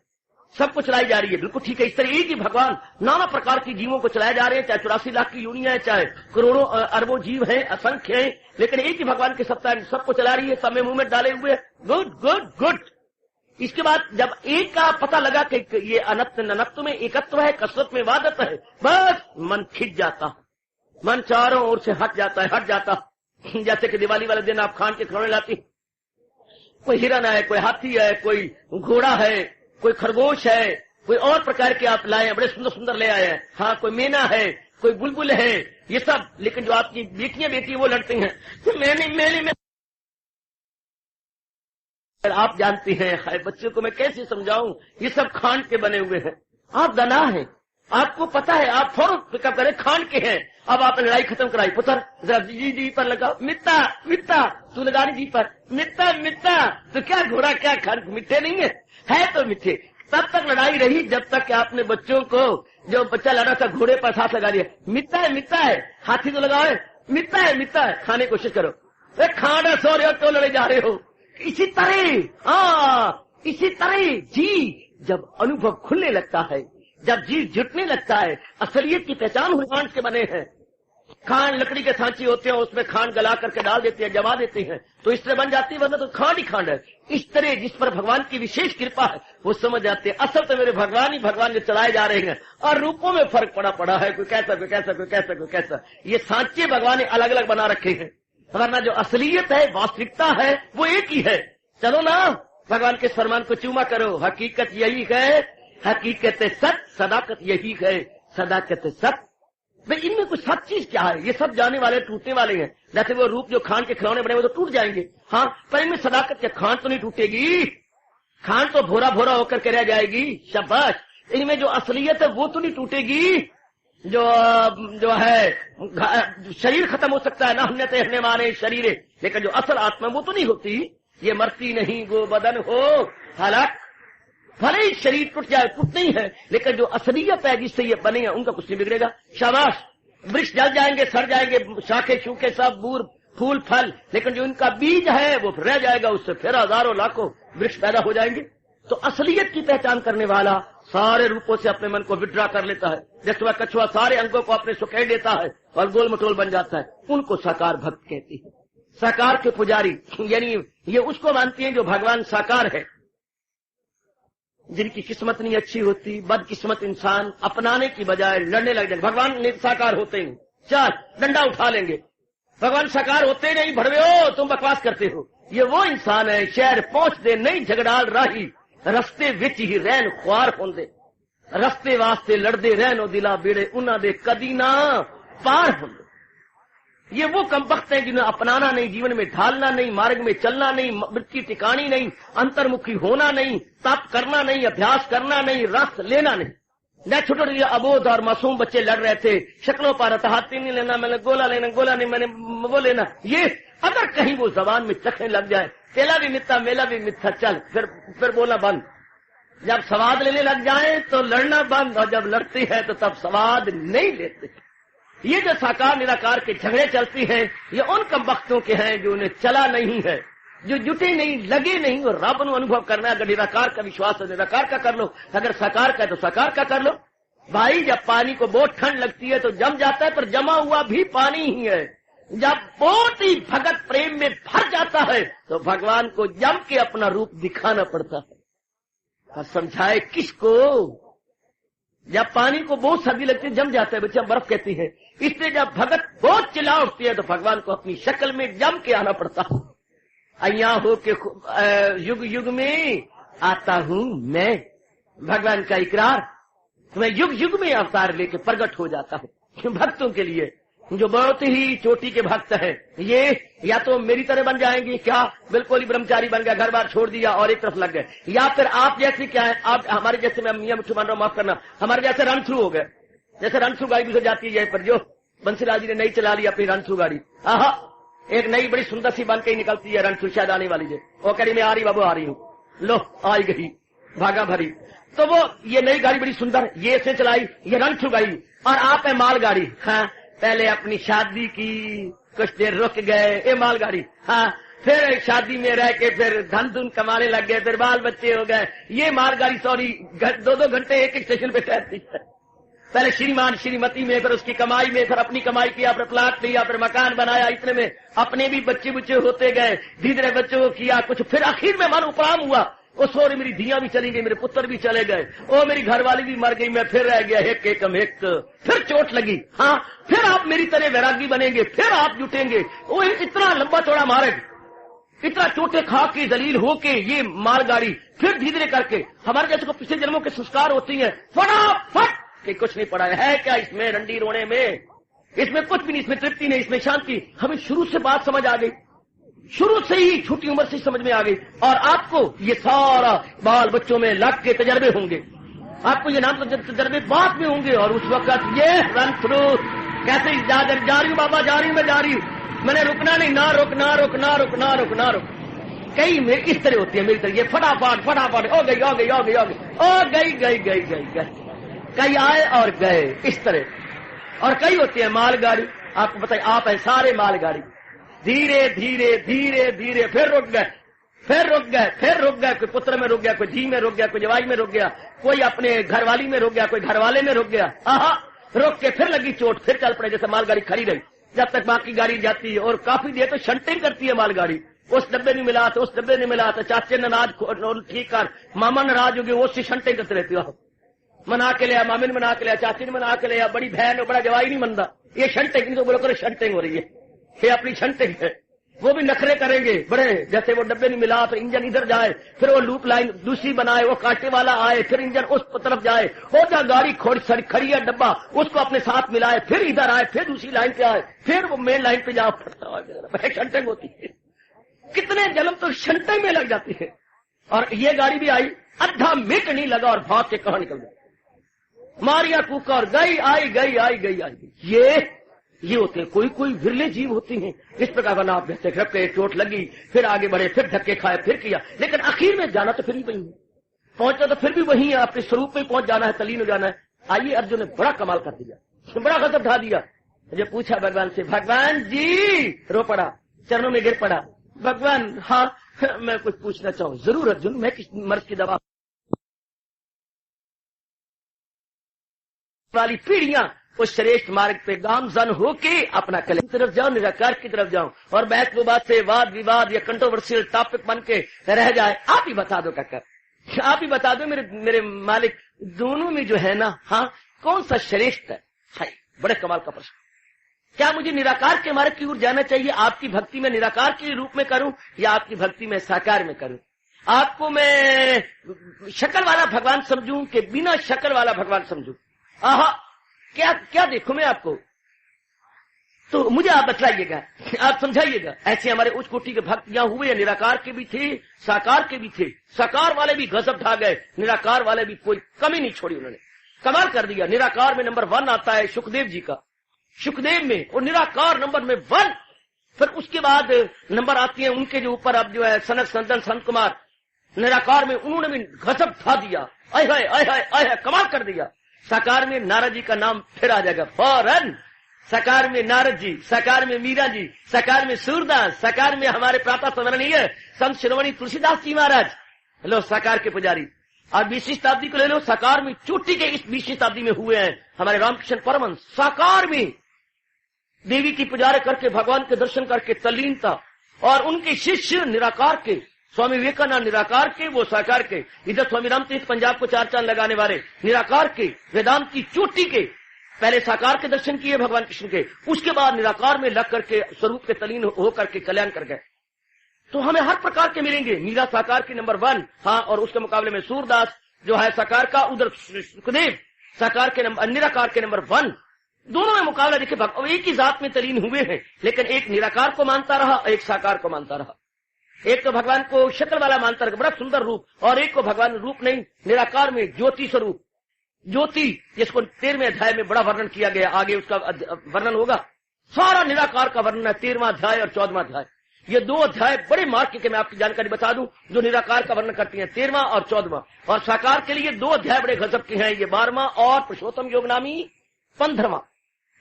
Speaker 1: सबको चलाई जा रही है। बिल्कुल ठीक है, इस तरह एक ही भगवान नाना प्रकार की जीवों को चलाए जा रहे हैं, चाहे 84 लाख की यूनिया है, चाहे करोड़ों अरबों जीव हैं, असंख्य हैं, लेकिन एक ही भगवान की सत्ता सबको चला रही है, सब में मुंह में डाले हुए। Good good good. इसके बाद जब एक का पता लगा कि ये अनत्व ननत्व में एकत्व है, कसरत में वादत है, बस मन खिंच जाता, मन चारों ओर से हट जाता। जैसे कि दिवाली वाले दिन आप खान के खिलौने लाती, कोई हिरन है, कोई हाथी है, कोई घोड़ा है, कोई खरगोश है, कोई और प्रकार के आप लाए हैं, बड़े सुंदर सुंदर ले आए हैं। हाँ, कोई मैना है, कोई बुलबुल है, ये सब। लेकिन जो आपकी बेटी वो लड़ती हैं तो मैंने आप जानती हैं, बच्चों को मैं कैसे समझाऊं, ये सब खांड के बने हुए हैं। आप दना हैं, आपको पता है, आप फौरन पिकअप करें, खांड के हैं। अब आपने लड़ाई खत्म कराई, पुत्र जरा जी पर लगाओ, मित्ता तू लगा रही जी पर, मित्ता तो क्या घोड़ा क्या खांड मिठे नहीं है तो मिठे। तब तक लड़ाई रही जब तक कि आपने बच्चों को, जो बच्चा लड़ा था घोड़े पर हाथ लगा दिया, मित्ता है, हाथी तो लगाओ, मित्ता है, खाने की कोशिश करो, खाना सो रहे हो तो लड़े जा रहे हो। इसी तरह जी जब अनुभव खुलने लगता है, जब जी जुटने लगता है, असलियत की पहचान हुई खांड के बने हैं। खांड लकड़ी के सांचे होते हैं, उसमें खांड गला करके डाल देते हैं, जमा देते हैं, तो इस तरह बन जाती है, वरना तो खांड ही खांड है। इस तरह जिस पर भगवान की विशेष कृपा है वो समझ जाते हैं, असल तो मेरे भगवान ही भगवान जो चलाए जा रहे हैं, और रूपों में फर्क पड़ा है, कोई कैसा कोई कैसा कोई कैसा कोई कैसा। ये सांचे भगवान ने अलग अलग बना रखे हैं, वरना जो असलियत है, वास्तविकता है, वो एक ही है। चलो ना, भगवान के फरमान को चूमा करो, हकीकत यही है, हकीकत सच, सदाकत यही है, सदाकत सच। भाई इनमें कुछ सच चीज क्या है, ये सब जाने वाले टूटने वाले हैं। जैसे वो रूप जो खान के खिलौने बने वो तो टूट जाएंगे, हाँ, पर इनमें सदाकत क्या, खान तो नहीं टूटेगी, खान तो भोरा भोरा होकर के रह जाएगी, शाबाश। इनमें जो असलियत है वो तो नहीं टूटेगी, जो है शरीर खत्म हो सकता है ना, हमने माने शरीर, लेकिन जो असल आत्मा वो तो नहीं होती, ये मरती नहीं, वो बदन हो हालात, भले ही शरीर टूट जाए, टूट नहीं है, लेकिन जो असलियत है जिससे ये बने हैं उनका कुछ नहीं बिगड़ेगा। शाबाश, वृक्ष जल जाएंगे, सड़ जाएंगे, शाखे शूखे सब, बूर फूल फल, लेकिन जो इनका बीज है वो रह जाएगा, उससे फिर हजारों लाखों वृक्ष पैदा हो जाएंगे। तो असलियत की पहचान करने वाला सारे रूपों से अपने मन को विड्रा कर लेता है, जैसे वह कछुआ सारे अंगों को अपने सुखेड़ देता है और गोल मटोल बन जाता है, उनको साकार भक्त कहती है। साकार के पुजारी, यानी ये उसको मानती हैं जो भगवान साकार है। जिनकी किस्मत नहीं अच्छी होती, बदकिस्मत इंसान अपनाने की बजाय लड़ने लग जाए। भगवान साकार होते हैं, चल डंडा उठा लेंगे, भगवान साकार होते नहीं, भड़वे हो तुम, बकवास करते हो। ये वो इंसान है, शहर पहुंच दे नहीं झगड़ाल राही, रस्ते विच ही रहन ख्वार होंदे, रस्ते वास्ते लड़दे रहनो दिला बेड़े उन्हां दे कदी ना पार होंदे। ये वो कमबख्त हैं जिन्हें अपनाना नहीं, जीवन में ढालना नहीं, मार्ग में चलना नहीं, वृत्ति टिकानी नहीं, अंतर्मुखी होना नहीं, तप करना नहीं, अभ्यास करना नहीं, रस लेना नहीं। न छोटे अबोध और मासूम बच्चे लड़ रहे थे, शक्लों पर हाथी नहीं लेना, मैंने गोला लेना, गोला नहीं मैंने वो लेना। ये अगर कहीं वो जबान में चखने लग जाए, तेला भी मिथ्या मेला भी मिथ्या, चल फिर बोला बंद। जब स्वाद लेने लग जाए तो लड़ना बंद, और जब लड़ती है तो तब स्वाद नहीं लेते। ये जो साकार निराकार के झगड़े चलती हैं, ये उन कमबख्तों के हैं जो उन्हें चला नहीं है, जो जुटे नहीं, लगे नहीं। और रब को अनुभव करना है। अगर निराकार का विश्वास है निराकार का कर लो, अगर साकार का है तो साकार का कर लो। भाई जब पानी को बहुत ठंड लगती है तो जम जाता है, पर जमा हुआ भी पानी ही है। जब बहुत ही भगत प्रेम में भर जाता है तो भगवान को जम के अपना रूप दिखाना पड़ता है। और समझाए किसको? जब पानी को बहुत सर्दी लगती है जम जाता है, बच्चा बर्फ कहती है। इसलिए जब भगत बहुत चिल्ला उठती है तो भगवान को अपनी शक्ल में जम के आना पड़ता है। अया हो के युग युग में आता हूं मैं, भगवान का इकरार। मैं युग युग में अवतार लेके प्रकट हो जाता हूं भक्तों के लिए। जो बहुत ही चोटी के भक्त हैं, ये या तो मेरी तरह बन जाएंगे, क्या बिल्कुल ही ब्रह्मचारी बन गया, घर बार छोड़ दिया और एक तरफ लग गए, या फिर आप जैसे क्या है, आप हमारे जैसे, मैं मियां मिठू मान रहा हूं, माफ करना, हमारे जैसे रन थ्रू हो गए। जैसे रन थ्रू गाड़ी गुजर जाती है पर जो बंसीलाल जी ने नई चला ली अपनी रन थ्रू गाड़ी, आहा एक नई बड़ी सुंदर सी बन के ही निकलती है रन थ्रू, शायद आने वाली है। वो कह रही मैं आ रही बाबू, आ रही हूँ, लो आई गई भागा भरी। तो वो ये नई गाड़ी बड़ी सुंदर, ये से चलाई, ये रन थ्रू गाड़ी, और आप है मालगाड़ी। हाँ, पहले अपनी शादी की, कुछ देर रुक गए, ये मालगाड़ी। हाँ, फिर शादी में रह के फिर धन धुन कमाने लग गए, फिर बाल बच्चे हो गए। ये मालगाड़ी सॉरी 2-2 घंटे एक स्टेशन पे ठहरती है। पहले श्रीमान श्रीमती में, फिर उसकी कमाई में, फिर अपनी कमाई किया, फिर प्लाट लिया, फिर मकान बनाया, इतने में अपने भी बच्चे बुच्चे होते गए, धीरे बच्चों को किया कुछ, फिर आखिर में मन उपराम हुआ, ओ सोरी मेरी धियां भी चली गई, मेरे पुत्र भी चले गए, ओ मेरी घरवाली भी मर गई, मैं फिर रह गया एक एकम एक। फिर चोट लगी, हाँ फिर आप मेरी तरह वैरागी बनेंगे, फिर आप जुटेंगे। वो इतना लंबा चौड़ा मार्ग, इतना चोटे खा के जलील होके ये मालगाड़ी फिर धीरे करके हमारे जैसे को पिछले जन्मों के संस्कार होती हैं, फटाफट कि कुछ नहीं पड़ा है क्या इसमें रंडी रोने में, इसमें कुछ भी नहीं, इसमें तृप्ति नहीं, इसमें शांति। हमें शुरू से बात समझ आ गई, शुरू से ही छोटी उम्र से समझ में आ गई। और आपको ये सारा बाल बच्चों में लग के तजर्बे होंगे, आपको ये नाम तजर्बे बाद में होंगे। और उस वक्त ये रन थ्रू कैसे जा रही हूँ बाबा, जा रही हूँ मैं, जा रही हूँ, मैंने रुकना नहीं, ना रुक ना रुक ना रुक ना रुक ना रुक। कई में इस तरह होती है मेरी तरह, ये फटाफट फटाफट हो गई हो गई हो गई हो गई ओ गई गई गई गई गई, कई आए और गए इस तरह। और कई होती है मालगाड़ी, आपको बताइए आप है सारे मालगाड़ी, धीरे धीरे धीरे धीरे फिर रुक गए, फिर रुक गए, फिर रुक गए, कोई पुत्र में रुक गया, कोई धी में रुक गया, कोई जवाई में रुक गया, कोई अपने घरवाली में रुक गया, कोई घरवाले में रुक गया। आहा रुक के फिर लगी चोट, फिर चल पड़े, जैसे मालगाड़ी खड़ी रही जब तक बाकी गाड़ी जाती है। और काफी देर तो शंटिंग करती है मालगाड़ी, उस डब्बे नहीं मिला तो उस डब्बे नहीं मिला तो चाचे ने नाज ठीक कर, मामा नाराज हो गए, वो शंटिंग करते रहती हो, मना के लिया, मामी ने मना के लिया, चाची ने मना के लिया, बड़ी बहन और बड़ा जवाई नहीं मनता, ये शंटिंग तो बोलो करो शंटिंग हो रही है, ये अपनी शंटिंग है। वो भी नखरे करेंगे बड़े, जैसे वो डब्बे नहीं मिला तो इंजन इधर जाए, फिर वो लूप लाइन दूसरी बनाए, वो कांटे वाला आए, फिर इंजन उस तरफ जाए, हो जा गाड़ी खड़ी है डब्बा, उसको अपने साथ मिलाए, फिर इधर आए, फिर दूसरी लाइन पे आए, फिर वो मेन लाइन पे जाओ, शंटिंग होती है। कितने जन्म तो शंटिंग में लग जाती है। और ये गाड़ी भी आई, आधा मिनट नहीं लगा और भाग के कहां निकल गई, मारिया कूका और गई आई गई आई गई आई गई। ये होते हैं, कोई कोई विरले जीव होते हैं इस प्रकार का नाम बहते रखे, चोट लगी, फिर आगे बढ़े, फिर धक्के खाए, फिर किया, लेकिन आखिर में जाना तो फिर भी वही है, पहुंचना तो फिर भी वही है, अपने स्वरूप में पहुंच जाना है, तलीन हो जाना है। आइए अर्जुन ने बड़ा कमाल कर दिया, बड़ा गजब ढा दिया। जब पूछा भगवान से, भगवान जी, रो पड़ा, चरणों में गिर पड़ा, भगवान हाँ मैं कुछ पूछना चाहूं। जरूर अर्जुन, मैं किस मर्ज की दवा वाली पीढ़ियां उस श्रेष्ठ मार्ग पे गामजन होके अपना कले की तरफ जाओ, निराकार की तरफ जाओ, और बहस विवाद से वाद विवाद या कंट्रोवर्शियल टॉपिक बन के रह जाए। आप ही बता दो काका, आप ही बता दो मेरे मालिक, दोनों में जो है ना, हाँ कौन सा श्रेष्ठ है? बड़े कमाल का प्रश्न। क्या मुझे निराकार के मार्ग की ओर जाना चाहिए, आपकी भक्ति में निराकार के रूप में करूं या आपकी भक्ति में साकार में करूं? आपको मैं शक्ल वाला भगवान समझूं कि बिना शक्ल वाला भगवान समझूं? आहा क्या क्या देखूं मैं आपको? तो मुझे आप बतलाइएगा, आप समझाइएगा। ऐसे हमारे उच्च कोटि के भक्त यहाँ हुए, निराकार के भी थे, साकार के भी थे। साकार वाले भी गजब ढा गए, निराकार वाले भी कोई कमी नहीं छोड़ी, उन्होंने कमाल कर दिया। निराकार में नंबर 1 आता है सुखदेव जी का, सुखदेव में, और निराकार नंबर में 1। फिर उसके बाद नंबर आती है उनके जो ऊपर अब जो है सनक संदन संत कुमार, निराकार में उन्होंने भी गजब ढा दिया, आय हाय आय हाय आय हाय, कमाल कर दिया। साकार में नारद जी का नाम फिर आ जाएगा फौरन, साकार में नारद जी, साकार में मीरा जी, साकार में सूरदास, साकार में हमारे प्रातः स्मरणीय संत शिरोमणि तुलसीदास जी महाराज, लो साकार के पुजारी। और 20वीं शताब्दी को ले लो, साकार में चोटी के इस 20वीं शताब्दी में हुए हैं हमारे रामकृष्ण परमहंस। साकार में देवी की पुजारी करके, भगवान के दर्शन करके तल्लीनता, और उनके शिष्य निराकार के, स्वामी विवेकानंद निराकार के, वो साकार के। इधर स्वामी रामतीर्थ पंजाब को 4 चांद लगाने वाले निराकार के, वेदांत की चोटी के। पहले साकार के दर्शन किए भगवान कृष्ण के, उसके बाद निराकार में लग करके स्वरूप के तलीन होकर के कल्याण कर गए। तो हमें हर प्रकार के मिलेंगे। मीरा साकार की नंबर 1, हाँ, और उसके मुकाबले में सूरदास जो है साकार का, उधर सुखदेव साकार के नंबर, निराकार के नंबर 1। दोनों में मुकाबला देखिए, एक ही जात में तलीन हुए हैं, लेकिन एक निराकार को मानता रहा, एक साकार को मानता रहा। एक तो भगवान को शक्ल वाला मानता रहा, बड़ा सुंदर रूप, और एक को भगवान रूप नहीं, निराकार में ज्योति स्वरूप, ज्योति, जिसको 13वें अध्याय में बड़ा वर्णन किया गया, आगे उसका वर्णन होगा। सारा निराकार का वर्णन है 13वां अध्याय और 14वां अध्याय। ये 2 अध्याय बड़े मार्ग के मैं आपकी जानकारी बता दूं, जो निराकार का वर्णन करती हैं, 13वां और 14वां। और साकार के लिए 2 अध्याय बड़े गजब के हैं, ये 12वां और पुरुषोत्तम योग नामी 15वां।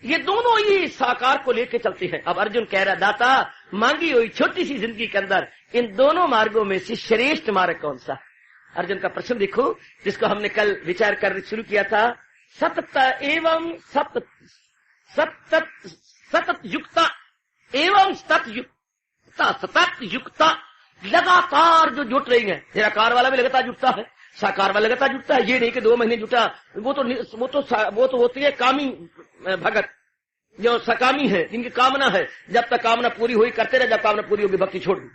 Speaker 1: ये दोनों ही साकार को लेके चलते हैं। अब अर्जुन कह रहा, दाता मांगी हुई छोटी सी जिंदगी के अंदर इन दोनों मार्गों में से श्रेष्ठ मार्ग कौन सा? अर्जुन का प्रश्न देखो, जिसको हमने कल विचार कर शुरू किया था। सतत एवं सतत युक्ता एवं सतत युक्ता, लगातार जो जुट रही है। निराकार वाला भी लगातार जुटता है, साकार वाला लगातार जुटता है। ये नहीं कि 2 महीने जुटा, वो तो होती है कामी भगत, जो सकामी है, जिनकी कामना है, जब तक कामना पूरी हुई करते रहे, जब कामना पूरी होगी भक्ति छोड़ दी।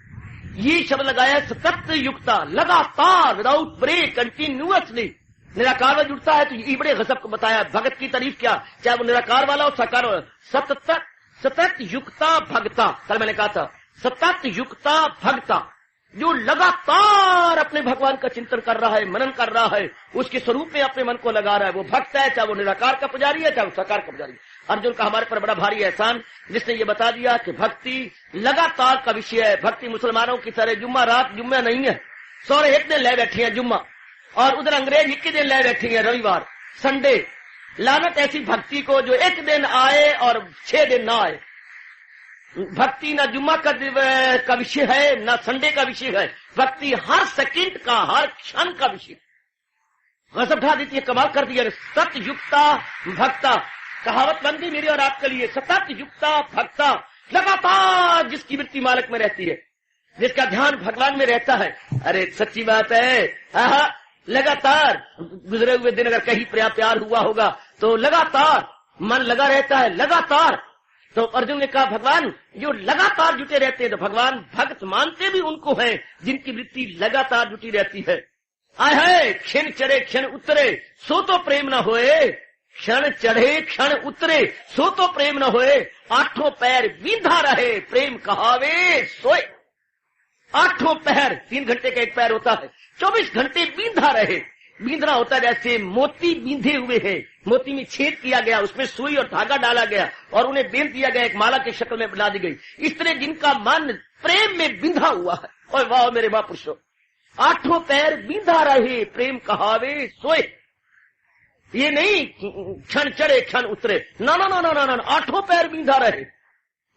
Speaker 1: ये शब्द लगाया सतत युक्ता, लगातार, विदाउट ब्रेक, कंटिन्यूअसली। निराकार वाला जुड़ता है तो ये बड़े गजब को बताया। भगत की तारीफ क्या, चाहे वो निराकार वाला हो साकार वाला। सतत युक्ता भगता, कल मैंने कहा था सतत युक्ता भगता, जो लगातार अपने भगवान का चिंतन कर रहा है, मनन कर रहा है, उसके स्वरूप में अपने मन को लगा रहा है, वो भक्त है, चाहे वो निराकार का पुजारी है, चाहे वो साकार का पुजारी। अर्जुन का हमारे पर बड़ा भारी एहसान, जिसने ये बता दिया कि भक्ति लगातार का विषय है। भक्ति मुसलमानों की तरह जुम्मा रात जुम्मा नहीं है, सौरे एक दिन ले बैठी है जुम्मा, और उधर अंग्रेज एक ही दिन ले बैठी है रविवार, संडे। लानत ऐसी भक्ति को जो एक दिन आए और 6 दिन ना आए। भक्ति ना जुम्मा का विषय है, ना संडे का विषय है। भक्ति हर सेकंड का, हर क्षण का विषय। गजब ढा देती है, कमाल कर दिया। सत युक्ता भक्ता, कहावत बन गई मेरी और आपके लिए। सतत युक्ता भक्ता, लगातार जिसकी वृत्ति मालिक में रहती है, जिसका ध्यान भगवान में रहता है। अरे सच्ची बात है, लगातार गुजरे हुए दिन अगर कहीं प्यार हुआ होगा तो लगातार मन लगा रहता है, लगातार। तो अर्जुन ने कहा भगवान जो लगातार जुटे रहते हैं, तो भगवान भक्त मानते भी उनको हैं जिनकी वृत्ति लगातार जुटी रहती है। आय है क्षण चढ़े क्षण उतरे, सो तो प्रेम न होए। क्षण चढ़े क्षण उतरे, सो तो प्रेम न होए। 8 पैर बींधा रहे, प्रेम कहावे सोए। 8 पैर, 3 घंटे का एक पैर होता है, 24 घंटे बींधा रहे। बींधना होता है जैसे मोती बींधे हुए हैं, मोती में छेद किया गया, उसमें सुई और धागा डाला गया और उन्हें बेंध दिया गया, एक माला की शक्ल में बना दी गई। इस तरह जिनका मन प्रेम में बिंधा हुआ है, और वाह मेरे महापुरुषों, 8 पैर बींधा रहे, प्रेम कहावे सोए। ये नहीं क्षण चढ़े क्षण उतरे, ना ना ना ना ना, 8 पैर बींधा रहे।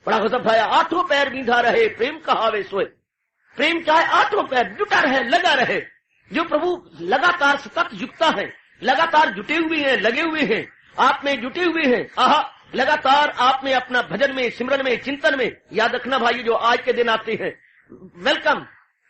Speaker 1: बड़ा गजब भाया, 8 पैर बींधा रहे, प्रेम कहावे सोए। प्रेम चाहे 8 पैर जुटा रहे, लगा रहे। जो प्रभु लगातार सतत युक्ता है, लगातार जुटे हुए हैं, लगे हुए हैं, आप में जुटे हुए हैं। आहा, लगातार आप में अपना भजन में, सिमरन में, चिंतन में। याद रखना भाई, जो आज के दिन आते हैं, वेलकम,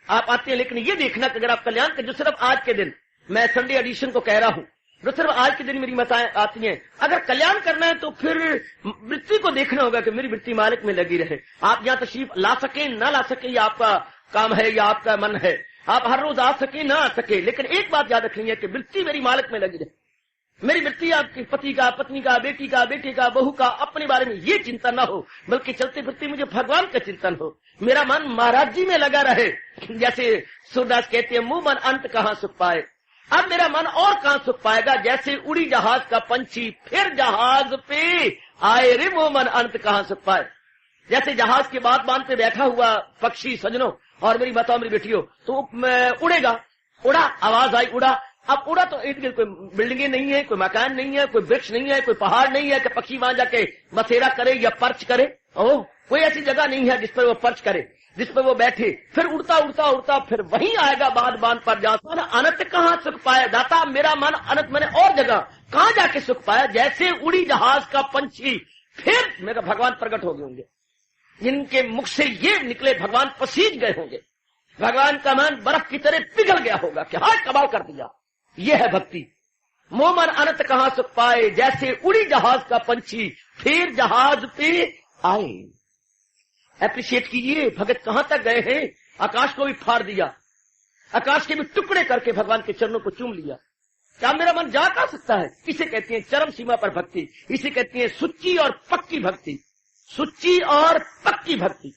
Speaker 1: आप आते हैं, लेकिन ये देखना कि अगर आप कल्याण के, जो सिर्फ आज के दिन, मैं संडे एडिशन को कह रहा हूं, जो सिर्फ आज के दिन मेरी मताएं आती हैं, अगर कल्याण करना है तो फिर वृत्ति को देखना होगा कि मेरी वृत्ति मालिक में लगी रहे। आप यहाँ तशरीफ ला सके ना ला सके, ये आपका काम है या आपका मन है। आप हर रोज आ सके ना आ सके, लेकिन एक बात याद रखनी है कि वृत्ति मेरी मालिक में लगी रहे। मेरी मृत्यु आपके पति का, पत्नी का, बेटी का, बेटे का, बहू का, अपने बारे में ये चिंता न हो, बल्कि चलते फिरते मुझे भगवान का चिंतन हो। मेरा मन महाराज जी में लगा रहे। जैसे सूरदास कहते हैं, मुंह मन अंत कहाँ सुख पाए। अब मेरा मन और कहाँ सुख पाएगा, जैसे उड़ी जहाज का पंछी फिर जहाज पे आए रे, मुंह मन अंत कहाँ सुख पाए। जैसे जहाज के बांध पे बैठा हुआ पक्षी सजनों, और मेरी बताओ मेरी बेटियों, तो उड़ेगा, उड़ा, आवाज आई, उड़ा। अब उड़ा तो इर्द गिर्द कोई बिल्डिंगे नहीं है, कोई मकान नहीं है, कोई वृक्ष नहीं है, कोई पहाड़ नहीं है कि पक्षी वहां जाके बसेरा करे या पर्च करे। ओह, कोई ऐसी जगह नहीं है जिस पर वो पर्च करे, जिस पर वो बैठे। फिर उड़ता उड़ता उड़ता फिर वहीं आएगा बांध पर जाता। अनंत कहाँ सुख पाया दाता, मेरा मन अनंत मैंने और जगह कहाँ जाके सुख पाया। जैसे उड़ी जहाज का पंछी फिर मेरा भगवान प्रकट हो गए होंगे, जिनके मुख से ये निकले भगवान पसीज गए होंगे, भगवान का मन बर्फ की तरह पिघल गया होगा कि हाय कमाल कर दिया। यह है भक्ति। मोह मन अनंत कहाँ सुख पाए, जैसे उड़ी जहाज का पंछी फिर जहाज पे आए। एप्रिशिएट कीजिए, भगत कहां तक गए हैं। आकाश को भी फाड़ दिया, आकाश के भी टुकड़े करके भगवान के चरणों को चूम लिया। क्या मेरा मन जा कर सकता है। इसे कहती है चरम सीमा पर भक्ति, इसे कहती है सुच्ची और पक्की भक्ति, सुच्ची और पक्की भक्ति।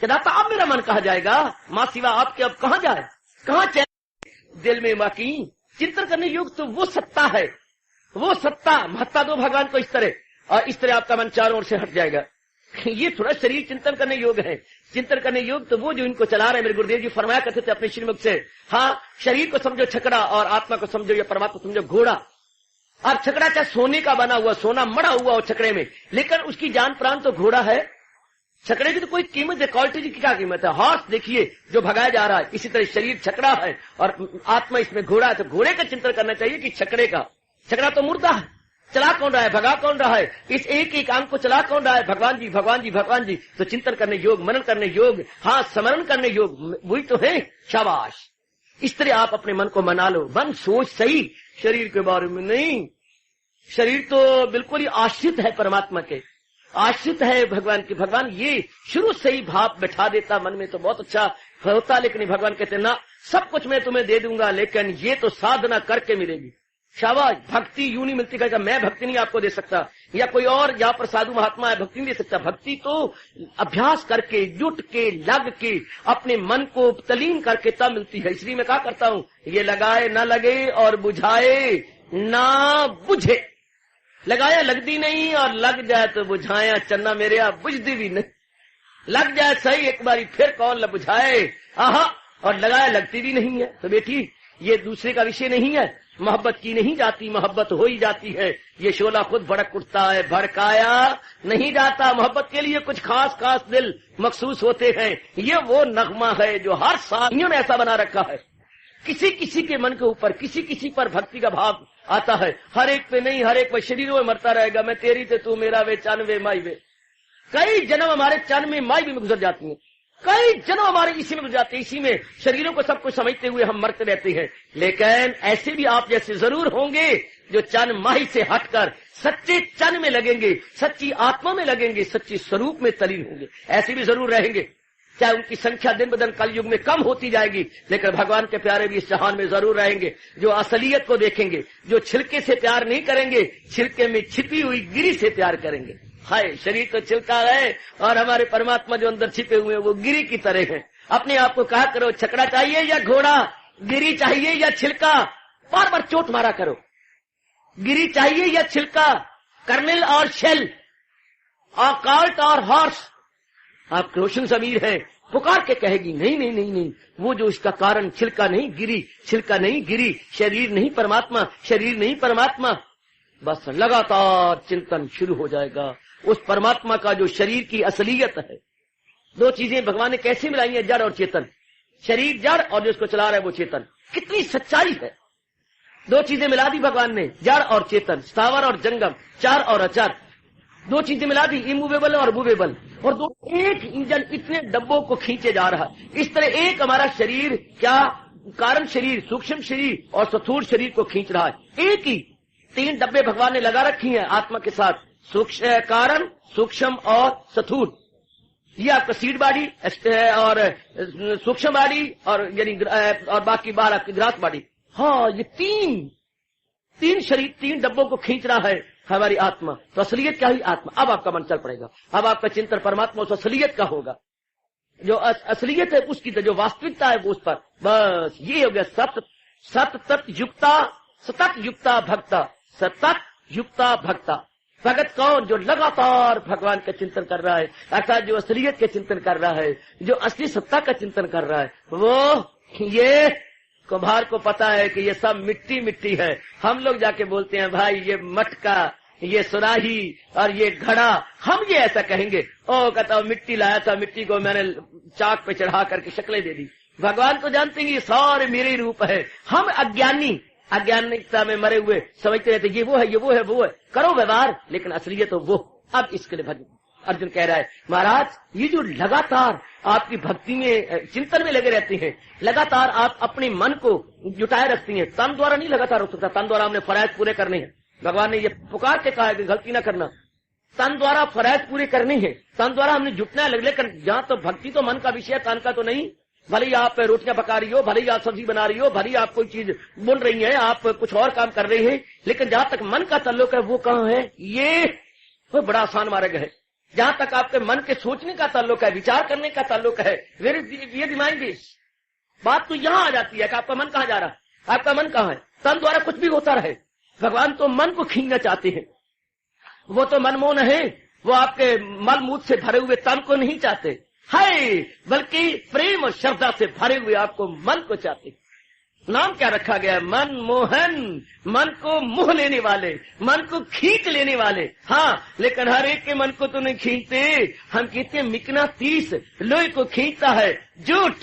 Speaker 1: दाता अब मेरा मन कहा जाएगा, मां सिवा आपके अब कहां जाए, कहां चैन दिल में मां की। चिंतन करने योग तो वो सत्ता है, वो सत्ता महत्ता दो भगवान को इस तरह, और इस तरह आपका मन चारों ओर से हट जाएगा। ये थोड़ा शरीर चिंतन करने योग है। चिंतन करने योग तो वो जो इनको चला रहे, मेरे गुरुदेव जी फरमाया करते थे अपने श्रीमुख से, हाँ शरीर को समझो छकड़ा और आत्मा को समझो या परमात्मा समझो घोड़ा। अब छकड़ा चाहे सोने का बना हुआ, सोना मड़ा हुआ हो छकड़े में, लेकिन उसकी जान प्राण तो घोड़ा है। छकड़े की तो कोई कीमत है, क्वालिटी की क्या कीमत है। हॉर्स देखिए जो भगाया जा रहा है, इसी तरह शरीर छकड़ा है और आत्मा इसमें घोड़ा है। तो घोड़े का चिंतन करना चाहिए कि छकड़े का, छकड़ा तो मुर्दा है, चला कौन रहा है, भगा कौन रहा है, इस एक एक अंग को चला कौन रहा है, भगवान जी भगवान जी भगवान जी। तो चिंतन करने योग, मनन करने योग, हाँ स्मरण करने योग, वही तो है। शाबाश, इस तरह आप अपने मन को मना लो। मन सोच सही, शरीर के बारे में नहीं। शरीर तो बिल्कुल ही आश्रित है परमात्मा के, आश्रित है भगवान के। भगवान ये शुरू से ही भाव बैठा देता मन में तो बहुत अच्छा होता, लेकिन भगवान कहते ना सब कुछ मैं तुम्हें दे दूंगा, लेकिन ये तो साधना करके मिलेगी। शाबाश, भक्ति यूं नहीं मिलती। कहेगा मैं भक्ति नहीं आपको दे सकता, या कोई और यहाँ पर साधु महात्मा है भक्ति नहीं दे सकता। भक्ति तो अभ्यास करके, जुट के, लग के, अपने मन को तलीन करके तब मिलती है। इसलिए मैं क्या करता हूँ, ये लगाए ना लगे और बुझाए ना बुझे। लगाया लगती नहीं और लग जाए तो बुझाया चन्ना मेरे आप बुझती भी नहीं। लग जाए सही एक बारी फिर कौन ल बुझाए, आहा, और लगाया लगती भी नहीं है। तो बेटी ये दूसरे का विषय नहीं है, मोहब्बत की नहीं जाती, मोहब्बत हो ही जाती है। ये शोला खुद भड़क उठता है, भड़काया नहीं जाता। मोहब्बत के लिए कुछ खास खास दिल मखसूस होते हैं। ये वो नगमा है जो हर साल इन्होंने ऐसा बना रखा है। किसी किसी के मन के ऊपर, किसी किसी पर भक्ति का भाव आता है, हर एक पे नहीं। हर एक पे शरीरों में मरता रहेगा, मैं तेरी ते तू मेरा वे चन वे माई वे। कई जन्म हमारे चन में माई भी गुजर जाती है, कई जन्म हमारे इसी में गुजर जाते हैं। इसी में शरीरों को सब कुछ समझते हुए हम मरते रहते हैं। लेकिन ऐसे भी आप जैसे जरूर होंगे जो चन माही से हटकर सच्चे चन में लगेंगे, सच्ची आत्मा में लगेंगे, सच्ची स्वरूप में तलीन होंगे। ऐसे भी जरूर रहेंगे, चाहे उनकी संख्या दिन ब दिन कलयुग में कम होती जाएगी, लेकिन भगवान के प्यारे भी इस जहान में जरूर रहेंगे, जो असलियत को देखेंगे, जो छिलके से प्यार नहीं करेंगे, छिलके में छिपी हुई गिरी से प्यार करेंगे। हाय, शरीर तो छिलका है और हमारे परमात्मा जो अंदर छिपे हुए हैं वो गिरी की तरह है। अपने आप को कहा करो, छकड़ा चाहिए या घोड़ा, गिरी चाहिए या छिलका। बार बार चोट मारा करो, गिरी चाहिए या छिलका, कर्नेल और शेल, कार्ट और हॉर्स। आप रोशन जमीर है, पुकार के कहेगी नहीं नहीं नहीं नहीं, वो जो इसका कारण छिलका नहीं गिरी, छिलका नहीं गिरी, शरीर नहीं परमात्मा, शरीर नहीं परमात्मा। बस लगातार चिंतन शुरू हो जाएगा उस परमात्मा का जो शरीर की असलियत है। दो चीजें भगवान ने कैसे मिलाई है, जड़ और चेतन। शरीर जड़ और जो उसको चला रहा है वो चेतन। कितनी सच्चाई है, दो चीजें मिला दी भगवान ने, जड़ और चेतन, स्थावर और जंगम, चार और अचार। दो चीजें मिला दी, इमूवेबल और मूवेबल। और दो एक इंजन इतने डब्बों को खींचे जा रहा है। इस तरह एक हमारा शरीर, क्या कारण शरीर, सूक्ष्म शरीर और स्थूल शरीर को खींच रहा है। एक ही तीन डब्बे भगवान ने लगा रखी हैं आत्मा के साथ, सूक्ष्म कारण, सूक्ष्म और स्थूल। ये आपका सीड बॉडी और सूक्ष्म बॉडी और यानी और बाकी बाहर आपकी ग्रास बॉडी। हाँ, ये तीन तीन शरीर, तीन डब्बों को खींच रहा है हमारी आत्मा, तो असलियत क्या हुई? आत्मा। अब आपका मन चल पड़ेगा, अब आपका चिंतन परमात्मा उस असलियत का होगा, जो असलियत है उसकी, जो वास्तविकता है वो उस पर। बस ये हो गया सतत युक्ता भक्ता, सतत युक्ता भक्ता। भगत कौन? जो लगातार भगवान का चिंतन कर रहा है, अर्थात जो असलियत के चिंतन कर रहा है, जो असली सत्ता का चिंतन कर रहा है। वो ये कुम्हार को पता है कि ये सब मिट्टी मिट्टी है। हम लोग जाके बोलते हैं भाई ये मटका, ये सुराही और ये घड़ा, हम ये ऐसा कहेंगे, ओ कहता मिट्टी लाया था, मिट्टी को मैंने चाक पे चढ़ा करके शक्लें दे दी। भगवान को जानते हैं ये सारे मेरे रूप है। हम अज्ञानिकता में मरे हुए समझते रहते ये वो है, ये वो है, वो है, करो व्यवहार, लेकिन असलियत तो वो। अब इसके लिए भजन अर्जुन कह रहा है, महाराज ये जो लगातार आपकी भक्ति में, चिंतन में लगे रहते हैं, लगातार आप अपने मन को जुटाए रखती हैं, तन द्वारा नहीं लगातार हो सकता, तन द्वारा हमने फराइज पूरे करने हैं। भगवान ने ये पुकार के कहा है कि गलती ना करना, तन द्वारा फराइज पूरे करनी है, तन द्वारा हमने जुटना है, लेकिन जहां तो भक्ति तो मन का विषय, तन का तो नहीं। भले ही आप रोटियां पका रही हो, भले ही आप सब्जी बना रही हो, भले ही आप कोई चीज बुन रही है, आप कुछ और काम कर रही है, लेकिन जहां तक मन का ताल्लुक है वो कहाँ है? ये वो बड़ा आसान मार्ग है। जहां तक आपके मन के सोचने का ताल्लुक है, विचार करने का ताल्लुक है, ये दिमाग बात तो यहां आ जाती है कि आपका मन कहाँ जा रहा है, आपका मन कहाँ है। तन द्वारा कुछ भी होता रहे, भगवान तो मन को खींचना चाहते हैं। वो तो मनमोहन है, वो आपके मल मूत्र से भरे हुए तन को नहीं चाहते है, बल्कि प्रेम और श्रद्धा से भरे हुए आपको मन को चाहते। नाम क्या रखा गया? मनमोहन, मन को मोह लेने वाले, मन को खींच लेने वाले। हाँ, लेकिन हर एक के मन को तो नहीं खींचते। हम कहते हैं मिकनातीस लोहे को खींचता है, झूठ,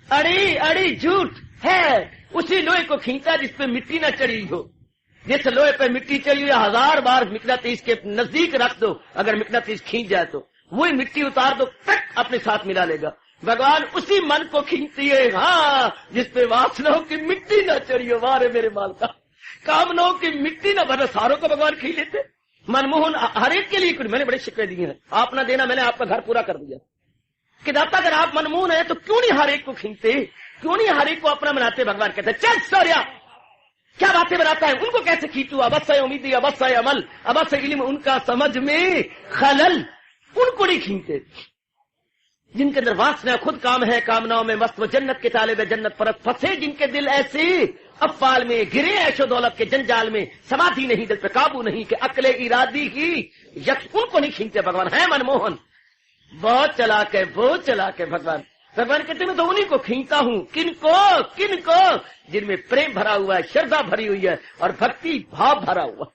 Speaker 1: अड़ी झूठ है, उसी लोहे को खींचता जिसपे मिट्टी न चढ़ी हो। जिस लोहे पे मिट्टी चढ़ी हुई 1000 बार मिकनातीस के नजदीक रख दो, अगर मिकनातीस खींच जाए तो वही मिट्टी उतार दो, तक अपने साथ मिला लेगा। भगवान उसी मन को खींचती है, हाँ, जिसपे वासनाओं की मिट्टी न चढ़ी हो। वारे मेरे माल का, कामनाओं की मिट्टी न भरे, सारों को भगवान खींच लेते। मनमोहन हर एक के लिए कुछ, मैंने बड़े शिकवे दिए हैं, आप ना देना, मैंने आपका घर पूरा कर दिया। कि दाता अगर आप मनमोहन है तो क्यों नहीं हर एक को खींचते, क्यों नहीं हर एक को अपना बनाते? भगवान कहते चल सौर्या, क्या बातें बनाता है, उनको कैसे खींचू? अवश्य उम्मीद, अवश्य अमल, अवश्य इल्म, उनका समझ में खलल, उनको नहीं खींचते। जिनके अंदर वासना खुद काम है, कामनाओं में मस्त, जन्नत के ताले में जन्नत परत फंसे, जिनके दिल ऐसे अफवाल में गिरे, ऐशो दौलत के जंजाल में, समाधि नहीं, दिल पे काबू नहीं, कि अकले इरादी की यक्ष, उनको नहीं खींचते। भगवान है मनमोहन, बहुत चलाक है, बहुत चलाक है भगवान। भगवान कहते मैं तो उन्हीं को खींचता हूँ। किनको? जिनमें प्रेम भरा हुआ है, श्रद्धा भरी हुई है और भक्ति भाव भरा हुआ,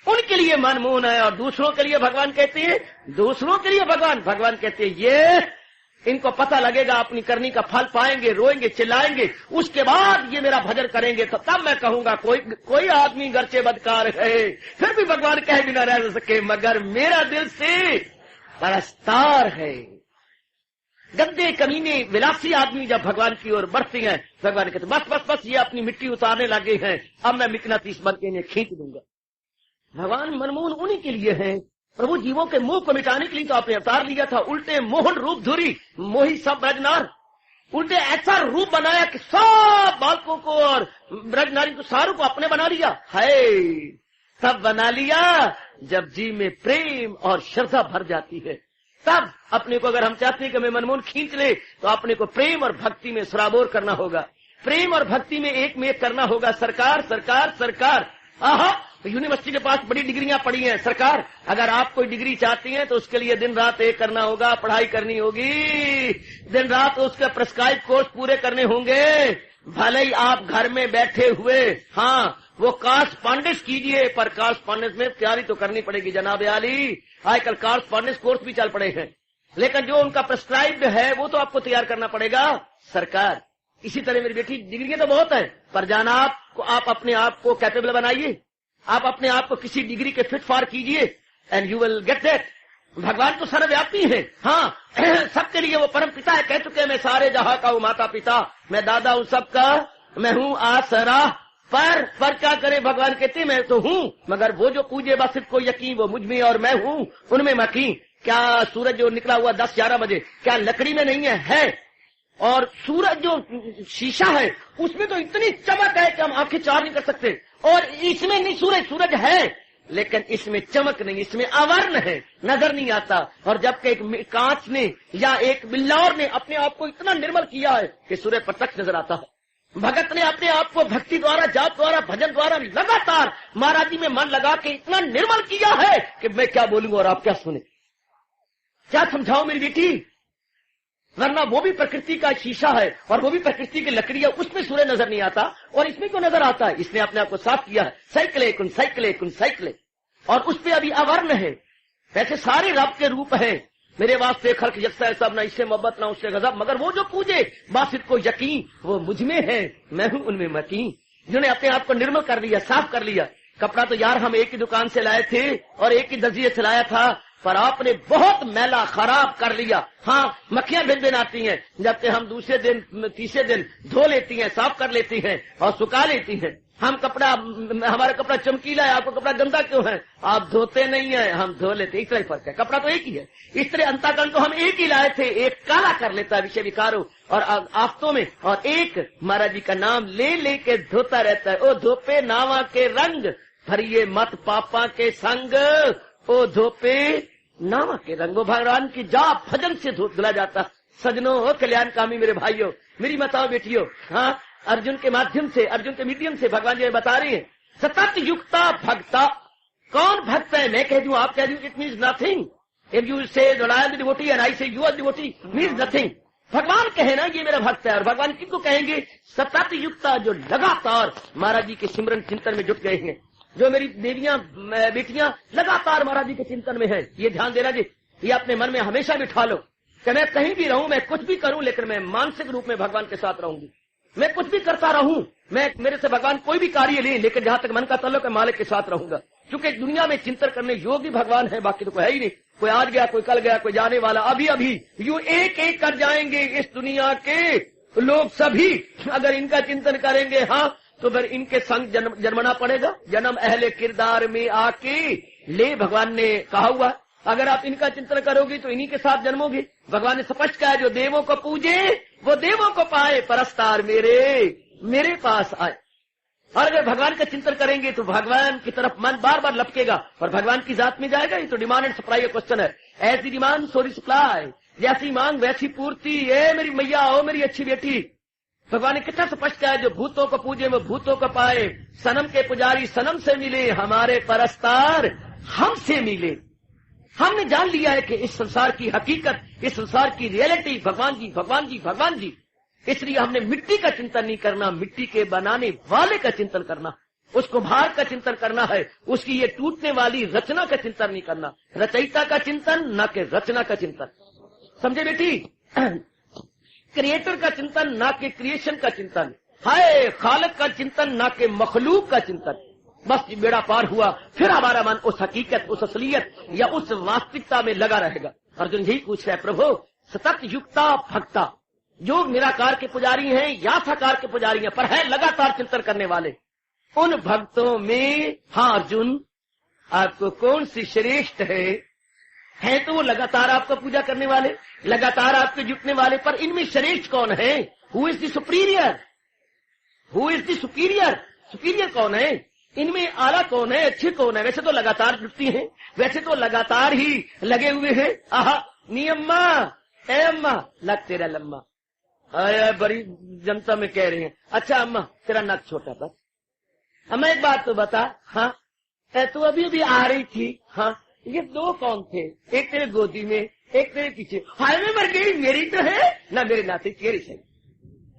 Speaker 1: उनके लिए मनमोहन है। और दूसरों के लिए भगवान कहते हैं, दूसरों के लिए भगवान कहते हैं ये इनको पता लगेगा, अपनी करनी का फल पाएंगे, रोएंगे, चिल्लाएंगे, उसके बाद ये मेरा भजन करेंगे, तो तब मैं कहूंगा कोई आदमी गर्चे बदकार है, फिर भी भगवान कह भी ना रह सके, मगर मेरा दिल से परस्तार है। गंदे कमीने विलासी आदमी जब भगवान की ओर बढ़ते हैं, भगवान कहते बस ये अपनी मिट्टी उतारने लगे हैं, अब मैं मिकनातीस बन के इन्हें खींच दूंगा। भगवान मनमोहन उन्हीं के लिए है। प्रभु जीवों के मोह को मिटाने के लिए तो आपने अवतार लिया था। उल्टे मोहन रूप धुरी मोही सब ब्रजनार, उल्टे ऐसा रूप बनाया कि सब बालकों को और ब्रजनारी को सारों को अपने बना लिया है। सब बना लिया जब जी में प्रेम और श्रद्धा भर जाती है, तब अपने को, अगर हम चाहते हैं कि हमें मनमोहन खींच ले, तो अपने को प्रेम और भक्ति में सराबोर करना होगा, प्रेम और भक्ति में एक में एक करना होगा। सरकार आहा, यूनिवर्सिटी के पास बड़ी डिग्रियां पड़ी हैं। सरकार, अगर आप कोई डिग्री चाहती हैं तो उसके लिए दिन रात एक करना होगा, पढ़ाई करनी होगी, दिन रात उसके प्रिस्क्राइब कोर्स पूरे करने होंगे। भले ही आप घर में बैठे हुए, हाँ, वो कॉरस्पॉन्डेंस कीजिए, पर कॉरस्पॉन्डेंस में तैयारी तो करनी पड़ेगी जनाब आली। आजकल कॉरस्पॉन्डेंस कोर्स भी चल पड़े हैं, लेकिन जो उनका प्रिस्क्राइब्ड है वो तो आपको तैयार करना पड़ेगा। सरकार, इसी तरह मेरी बेटी, डिग्रियां तो बहुत है, पर जाना आप अपने आप को कैपेबल बनाइए, आप अपने आप को किसी डिग्री के फिट फॉर कीजिए, and you will get that. भगवान तो सर्वव्यापी है, हाँ, सबके लिए वो परम पिता है। कह चुके हैं मैं सारे जहां का हूँ माता पिता, मैं दादा हूँ सबका, मैं हूँ आसरा। पर क्या करे, भगवान कहते मैं तो हूँ, मगर वो जो पूजे बस सिर्फ को यकीन, वो मुझ में और मैं हूँ उनमें मकीन। क्या सूरज जो निकला हुआ 10-11 बजे, क्या लकड़ी में नहीं है? और सूरज जो शीशा है उसमें तो इतनी चमक है कि हम आंखें चार नहीं कर सकते, और इसमें नहीं, सूरज है लेकिन इसमें चमक नहीं, इसमें आवरण है, नजर नहीं आता। और जबकि एक कांच ने या एक बिल्लौर ने अपने आप को इतना निर्मल किया है कि सूर्य प्रत्यक्ष नजर आता है। भगत ने अपने आप को भक्ति द्वारा, जाप द्वारा, भजन द्वारा लगातार महाराज जी में मन लगा के इतना निर्मल किया है कि मैं क्या बोलूंगा और आप क्या सुने, क्या समझाओ मेरी बेटी। वरना वो भी प्रकृति का शीशा है और वो भी प्रकृति की लकड़ी है, उसमें सूर्य नजर नहीं आता और इसमें क्यों नजर आता है? इसने अपने आप को साफ किया है। साइकिले कुन साइकिले कुन साइकिले, और उस पर अभी आवरण है। वैसे सारे रब के रूप है, मेरे वास्ते खल्क यकसा सब, ना इससे मोहब्बत ना उससे गजब, मगर वो जो पूजे बासित को यकीन, वो मुझ में है, मैं हूं उनमें मकीन। जिन्होंने अपने आप को निर्मल कर लिया, साफ कर लिया। कपड़ा तो यार हम एक ही दुकान से लाए थे और एक ही दर्जी से लाया था, पर आपने बहुत मैला खराब कर लिया। हाँ, मक्खियां भिन भिन आती हैं, जबकि हम दूसरे दिन तीसरे दिन धो लेती हैं, साफ कर लेती हैं और सुखा लेती हैं। हम कपड़ा, हमारा कपड़ा चमकीला है, आपको कपड़ा गंदा क्यों है? आप धोते नहीं है, हम धो लेते, इतना ही फर्क है। कपड़ा तो एक ही है। इस तरह अंताकरण को हम एक ही लाए थे, एक काला कर लेता है विषय विकारों और आफ्तों में, और एक महाराज जी का नाम ले लेके धोता रहता है। ओ धोपे नावा के रंग, भरिए मत पापा के संग, ओ धोपे नामा के रंग। वो भगवान की जाप भजन से धुला जाता। सजनों, हो कल्याण कामी मेरे भाइयों, मेरी माताओं बेटियों, हाँ, अर्जुन के माध्यम से, अर्जुन के मीडियम से भगवान जी बता रहे हैं सतत युक्ता भक्ता। कौन भक्त है? मैं कह दूं, आप कह दूं, it means nothing. If you say I am the devotee and I say you are devotee, means nothing. भगवान कहे ना ये मेरा भक्त है, और भगवान किसको कहेंगे? सतत युक्ता, जो लगातार महाराज जी के सिमरन चिंतन में जुट गए हैं, जो मेरी देवियां बेटियां लगातार महाराज जी के चिंतन में है। ये ध्यान देना जी, ये अपने मन में हमेशा बिठा लो कि मैं कहीं भी रहूं, मैं कुछ भी करूं, लेकिन मैं मानसिक रूप में भगवान के साथ रहूंगी। मैं कुछ भी करता रहूं, मैं, मेरे से भगवान कोई भी कार्य ले, लेकिन जहां तक मन का ताल्लुक है मालिक के साथ रहूंगा। क्योंकि दुनिया में चिंतन करने योग्य भगवान है, बाकी तो कोई है ही नहीं। कोई आज गया, कोई कल गया, कोई जाने वाला। अभी अभी यू एक एक कर जाएंगे इस दुनिया के लोग सभी, अगर इनका चिंतन करेंगे, हाँ, तो फिर इनके संग जन्मना पड़ेगा। जन्म अहले किरदार में आके ले, भगवान ने कहा हुआ। अगर आप इनका चिंतन करोगे तो इन्हीं के साथ जन्मोगे। भगवान ने स्पष्ट कहा, जो देवों को पूजे वो देवों को पाए, परस्तार मेरे पास आए। और अगर भगवान का चिंतन करेंगे तो भगवान की तरफ मन बार बार लपकेगा और भगवान की जात में जाएगा। ये तो डिमांड एंड सप्लाई का क्वेश्चन है। ऐसी डिमांड सो सप्लाई, जैसी मांग वैसी पूर्ति। ए मेरी मैया, ओ मेरी अच्छी बेटी, भगवान ने कितना स्पष्ट किया है, जो भूतों को पूजे वो भूतों को पाए, सनम के पुजारी सनम से मिले, हमारे परस्तार हमसे मिले। हमने जान लिया है कि इस संसार की हकीकत, इस संसार की रियलिटी भगवान जी, भगवान जी, भगवान जी। इसलिए हमने मिट्टी का चिंतन नहीं करना, मिट्टी के बनाने वाले का चिंतन करना, उस कुम्हार का चिंतन करना है। उसकी ये टूटने वाली रचना का चिंतन नहीं करना, रचयिता का चिंतन, न कि रचना का चिंतन। समझे बेटी? क्रिएटर का चिंतन, ना कि क्रिएशन का चिंतन। हाय खालिक का चिंतन, ना कि मखलूक का चिंतन। बस बेड़ा पार हुआ, फिर हमारा मन उस हकीकत, उस असलियत या उस वास्तविकता में लगा रहेगा। अर्जुन यही पूछ रहा है, प्रभु सतत युक्ता भक्ता, जो निराकार के पुजारी हैं या साकार के पुजारी हैं, पर है लगातार चिंतन करने वाले, उन भक्तों में, हाँ अर्जुन, आपको कौन सी श्रेष्ठ है तो वो लगातार आपका पूजा करने वाले, लगातार आपके जुटने वाले, पर इनमें श्रेष्ठ कौन है? Who is the superior? Who is the superior? Superior कौन है? इनमें आला कौन है? अच्छे कौन है? वैसे तो लगातार जुटती हैं, वैसे तो लगातार ही लगे हुए हैं। आहा नियम्मा ए अम्मा, लग तेरा लम्मा। आया बड़ी जनता में कह रही है, अच्छा अम्मा तेरा नक छोटा था। अम्मा एक बात तो बता, हाँ तू अभी अभी आ रही थी, हाँ ये दो कौन थे? एक तेरे गोदी में, एक तेरे पीछे। हाय में मर गई, मेरी तो है ना, मेरे नाते तेरी से,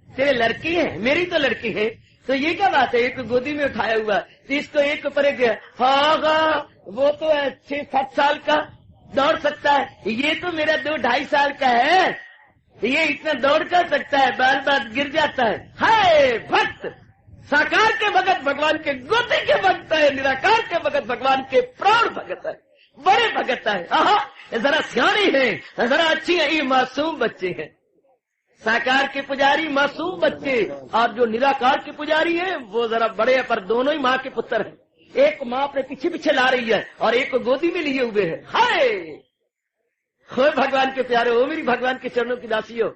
Speaker 1: तेरे लड़की है, मेरी तो लड़की है। तो ये क्या बात है? एक गोदी में उठाया हुआ, तो इसको एक ऊपर एक, हाँ वो तो है 6-7 साल का, दौड़ सकता है। ये तो मेरा 2-2.5 साल का है, ये इतना दौड़ कर सकता है, बाल बाल गिर जाता है। हाय भक्त, साकार के भगत भगवान के गोदी के भक्त है, निराकार के भगत भगवान के प्राण भगत है, बड़े भगत है। आहा जरा सियाणी है, जरा अच्छी है, ये मासूम बच्चे हैं। साकार के पुजारी मासूम बच्चे, और जो निराकार के पुजारी है वो जरा बड़े हैं, पर दोनों ही माँ के पुत्र हैं। एक माँ अपने पीछे पीछे ला रही है और एक को गोदी में लिए हुए है। हाय हो भगवान के प्यारे, हो मेरी भगवान के चरणों की दासी हो।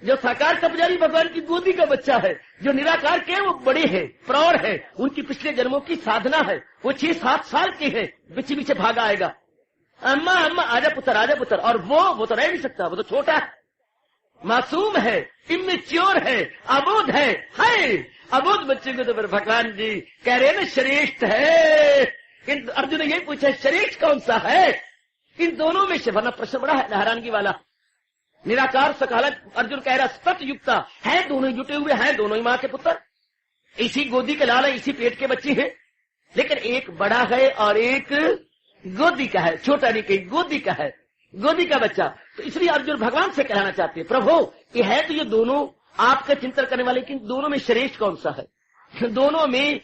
Speaker 1: जो साकार का पुजारी भगवान की गोदी का बच्चा है, जो निराकार के वो बड़े हैं, प्रौढ़ है, उनकी पिछले जन्मों की साधना है, वो 6-7 साल की है, पीछे पीछे भागा आएगा, अम्मा अम्मा आजा पुत्र, और वो तो रह नहीं सकता, वो तो छोटा है, मासूम है, इमेच्योर है, अबोध है। अबोध बच्चे को तो फिर भगवान जी कह रहे हैं ना श्रेष्ठ है। किंतु अर्जुन ने यही पूछा श्रेष्ठ कौन सा है इन दोनों में से, वरना प्रश्न बड़ा है हैरानगी वाला। निराकार सकाल अर्जुन कह रहा सतयुक्ता है, दोनों जुटे हुए हैं, दोनों ही मां के पुत्र, इसी गोदी के लाल है, इसी पेट के बच्चे हैं, लेकिन एक बड़ा है और एक गोदी का है, छोटा नहीं कहीं गोदी का है, गोदी का बच्चा। तो इसलिए अर्जुन भगवान से कहना चाहते हैं प्रभु ये है तो ये दोनों आपका चिंतन करने वाले, लेकिन दोनों में श्रेष्ठ कौन सा है, दोनों में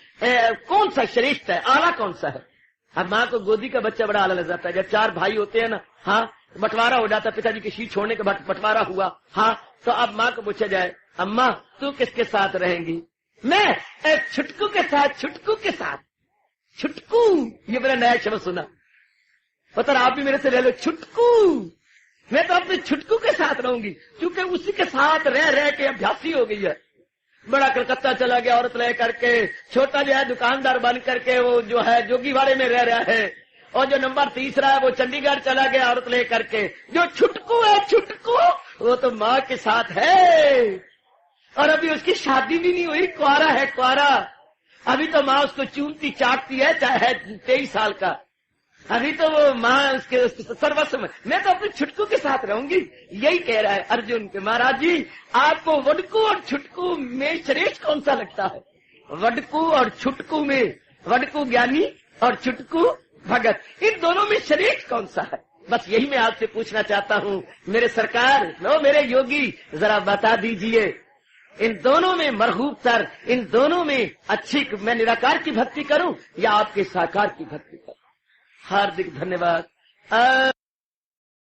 Speaker 1: कौन सा श्रेष्ठ है, आला कौन सा है। अब माँ को गोदी का बच्चा बड़ा आला लग जाता है। जब 4 भाई होते हैं ना, हाँ बंटवारा हो जाता, पिताजी की शीट छोड़ने के बाद बंटवारा हुआ, हाँ तो अब माँ को पूछा जाए अम्मा तू किसके साथ रहेंगी, मैं छुटकू के साथ, छुटकू के साथ। छुटकू ये मेरा नया शब्द सुना, पता आप भी मेरे से ले लो, छुटकू। मैं तो अपने छुटकू के साथ रहूंगी, क्योंकि उसी के साथ रह रह के अभ्यासी हो गई है। बड़ा कलकत्ता चला गया औरत ले करके, छोटा जो है दुकानदार बन करके वो जो है जोगीवाड़े में रह रहा है, और जो नंबर 3 है वो चंडीगढ़ चला गया औरत ले करके। जो छुटकू है, छुटकू वो तो माँ के साथ है, और अभी उसकी शादी भी नहीं हुई, कुआरा है, कुआरा। अभी तो माँ उसको चूमती चाटती है, चाहे 23 साल का, अभी तो वो माँ उसके सर्वस्व में। मैं तो अपने छुटकू के साथ रहूंगी, यही कह रहा है अर्जुन के महाराज जी आपको वडकू और छुटकू में श्रेष्ठ कौन सा लगता है। वडकू और छुटकू में, वडकू ज्ञानी और छुटकू भगत, इन दोनों में श्रेष्ठ कौन सा है। बस यही मैं आपसे पूछना चाहता हूँ मेरे सरकार, लो मेरे योगी, जरा बता दीजिए इन दोनों में मरहूब इन दोनों में अच्छी मैं निराकार की भक्ति करूं या आपके साकार की भक्ति करूं। हार्दिक धन्यवाद।